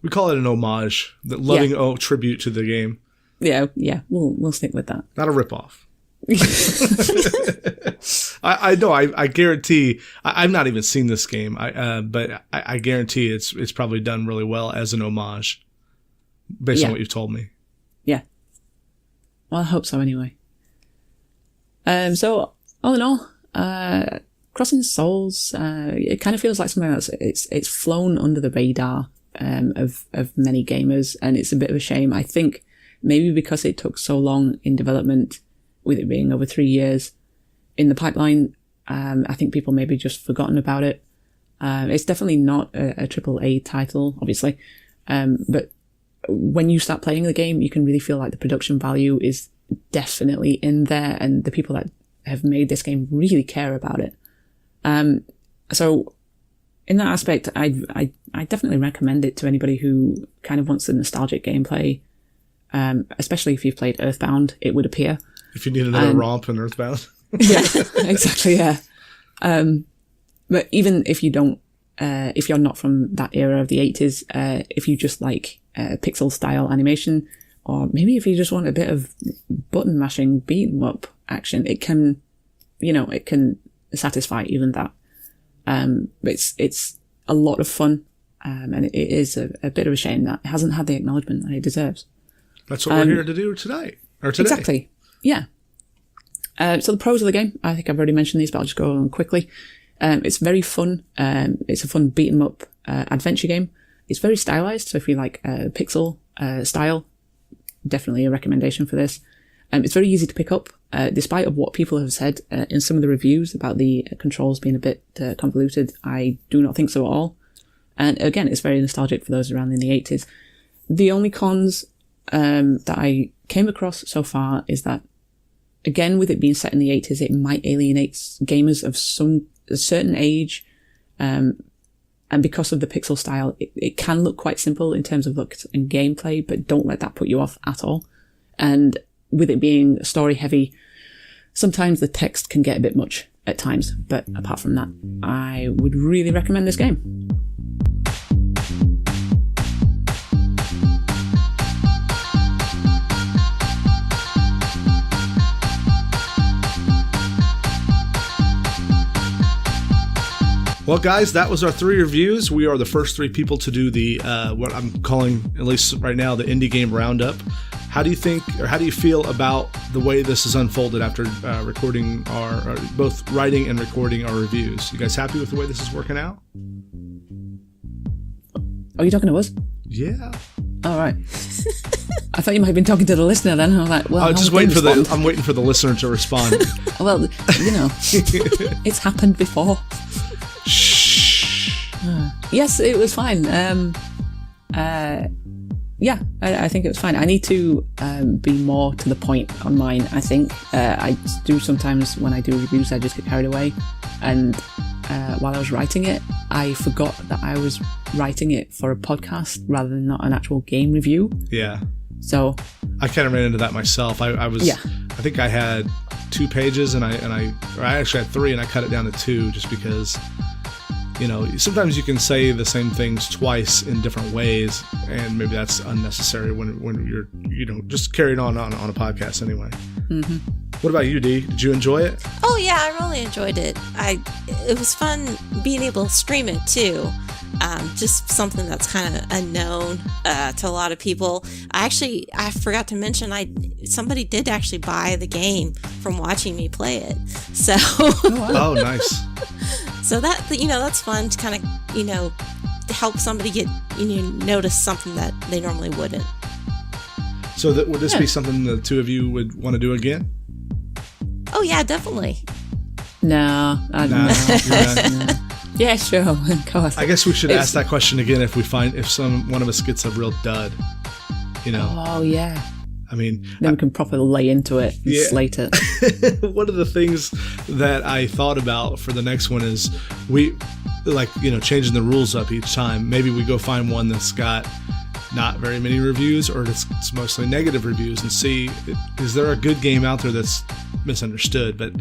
we call it an homage, the loving tribute to the game. Yeah, we'll stick with that. Not a ripoff. I know. I guarantee. I've not even seen this game. But I guarantee it's probably done really well as an homage, based on what you've told me. Yeah. Well, I hope so. Anyway. So all in all, Crossing Souls, it kind of feels like something that's it's flown under the radar of many gamers, and it's a bit of a shame. I think maybe because it took so long in development, with it being over 3 years in the pipeline, I think people maybe just forgotten about it. It's definitely not a AAA title, obviously, but when you start playing the game, you can really feel like the production value is definitely in there, and the people that have made this game really care about it. So in that aspect, I definitely recommend it to anybody who kind of wants the nostalgic gameplay, especially if you've played Earthbound, it would appear. If you need another romp in Earthbound. Yeah, exactly, yeah. But even if you don't, if you're not from that era of the 80s, if you just like pixel style animation, or maybe if you just want a bit of button mashing beat 'em up action, it can satisfy even that. But it's a lot of fun, and it is a bit of a shame that it hasn't had the acknowledgement that it deserves. That's what we're here to do tonight. Or today. Exactly. Yeah. So the pros of the game, I think I've already mentioned these, but I'll just go on quickly. It's very fun. It's a fun beat 'em up adventure game. It's very stylized, so if you like pixel style, definitely a recommendation for this. It's very easy to pick up, despite of what people have said in some of the reviews about the controls being a bit convoluted. I do not think so at all. And again, it's very nostalgic for those around in the 80s. The only cons that I came across so far is that, again, with it being set in the 80s, it might alienate gamers of a certain age. And because of the pixel style, it can look quite simple in terms of looks and gameplay, but don't let that put you off at all. And with it being story heavy, sometimes the text can get a bit much at times. But apart from that, I would really recommend this game. Well, guys, that was our 3 reviews. We are the first 3 people to do the what I'm calling, at least right now, the indie game roundup. How do you think, or how do you feel about the way this has unfolded after recording both writing and recording our reviews? You guys happy with the way this is working out? Are you talking to us? Yeah. All right. I thought you might have been talking to the listener then. I was like, well, I'm waiting for the listener to respond. Well, it's happened before. Shh. Yes, it was fine. Yeah, I think it was fine. I need to be more to the point on mine, I think. I do sometimes when I do reviews, I just get carried away. And while I was writing it, I forgot that I was writing it for a podcast rather than not an actual game review. Yeah. So I kind of ran into that myself. I think I had 2 pages or I actually had 3 and I cut it down to 2 just because, sometimes you can say the same things twice in different ways, and maybe that's unnecessary when you're, just carrying on a podcast anyway. Mm-hmm. What about you, Dee? Did you enjoy it? Oh yeah, I really enjoyed it. It was fun being able to stream it too. Just something that's kind of unknown to a lot of people. I forgot to mention somebody did actually buy the game from watching me play it. So oh, nice. So that's fun to kind of help somebody get notice something that they normally wouldn't. So would this be something the 2 of you would want to do again? Oh yeah, definitely. No. No. Yeah, sure. Of course. I guess we should ask that question again if one of us gets a real dud. Oh yeah. I mean, then we can properly lay into it and slate it. One of the things that I thought about for the next one is changing the rules up each time. Maybe we go find one that's got not very many reviews, or it's mostly negative reviews, and see, is there a good game out there that's misunderstood? But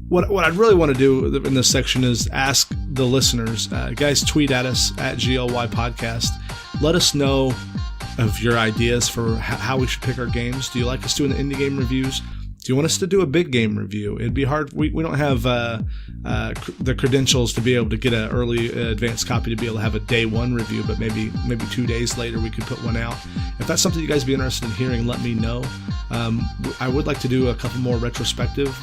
what I'd really want to do in this section is ask the listeners, guys, tweet at us at GLY Podcast. Let us know of your ideas for how we should pick our games. Do you like us doing the indie game reviews? Do you want us to do a big game review? It'd be hard. We don't have the credentials to be able to get an early advanced copy to be able to have a day one review, but maybe 2 days later we could put one out. If that's something you guys be interested in hearing, let me know. I would like to do a couple more retrospective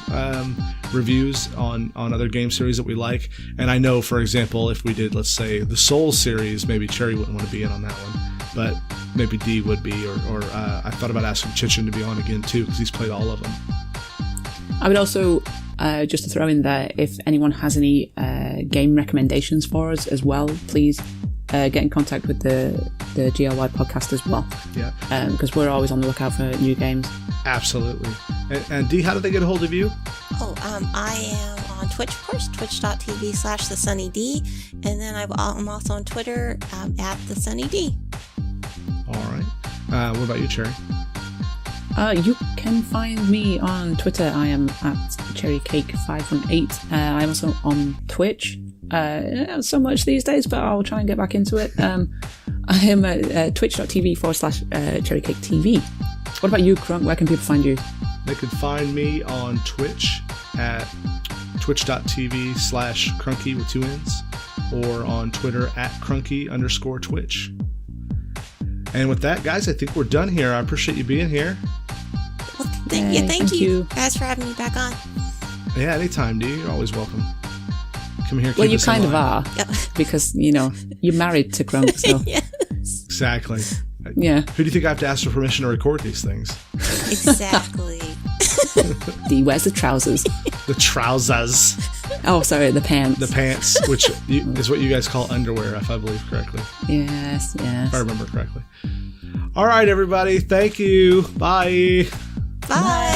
reviews on other game series that we like. And I know, for example, if we did, let's say, the Soul series, maybe Cherry wouldn't want to be in on that one, but maybe D would be, or I thought about asking Chichin to be on again too, because he's played all of them. I would also, just to throw in there, if anyone has any game recommendations for us as well, please get in contact with the GLY podcast as well. Yeah. Because we're always on the lookout for new games. Absolutely. And Dee, how do they get a hold of you? I am on Twitch, of course, twitch.tv/SunnyDee. And then I'm also on Twitter at the SunnyDee. All right. What about you, Cherry? You can find me on Twitter. I am at cherrycake518. I'm also on Twitch. Not so much these days, but I'll try and get back into it. I am at twitch.tv/cherrycaketv. What about you, Crunk? Where can people find you? They can find me on Twitch at twitch.tv/crunky with 2 N's, or on Twitter at crunky_twitch. And with that, guys, I think we're done here. I appreciate you being here. Well, thank you guys for having me back on. Yeah, anytime, dude. You're always welcome. Come here. Well, you kind of are, because you're married to Crunk. So. Yes. Exactly. Yeah. Who do you think I have to ask for permission to record these things? Exactly. D, where's the trousers? The trousers. Oh, sorry, the pants. The pants, which is what you guys call underwear, if I believe correctly. Yes. If I remember correctly. All right, everybody. Thank you. Bye. Bye.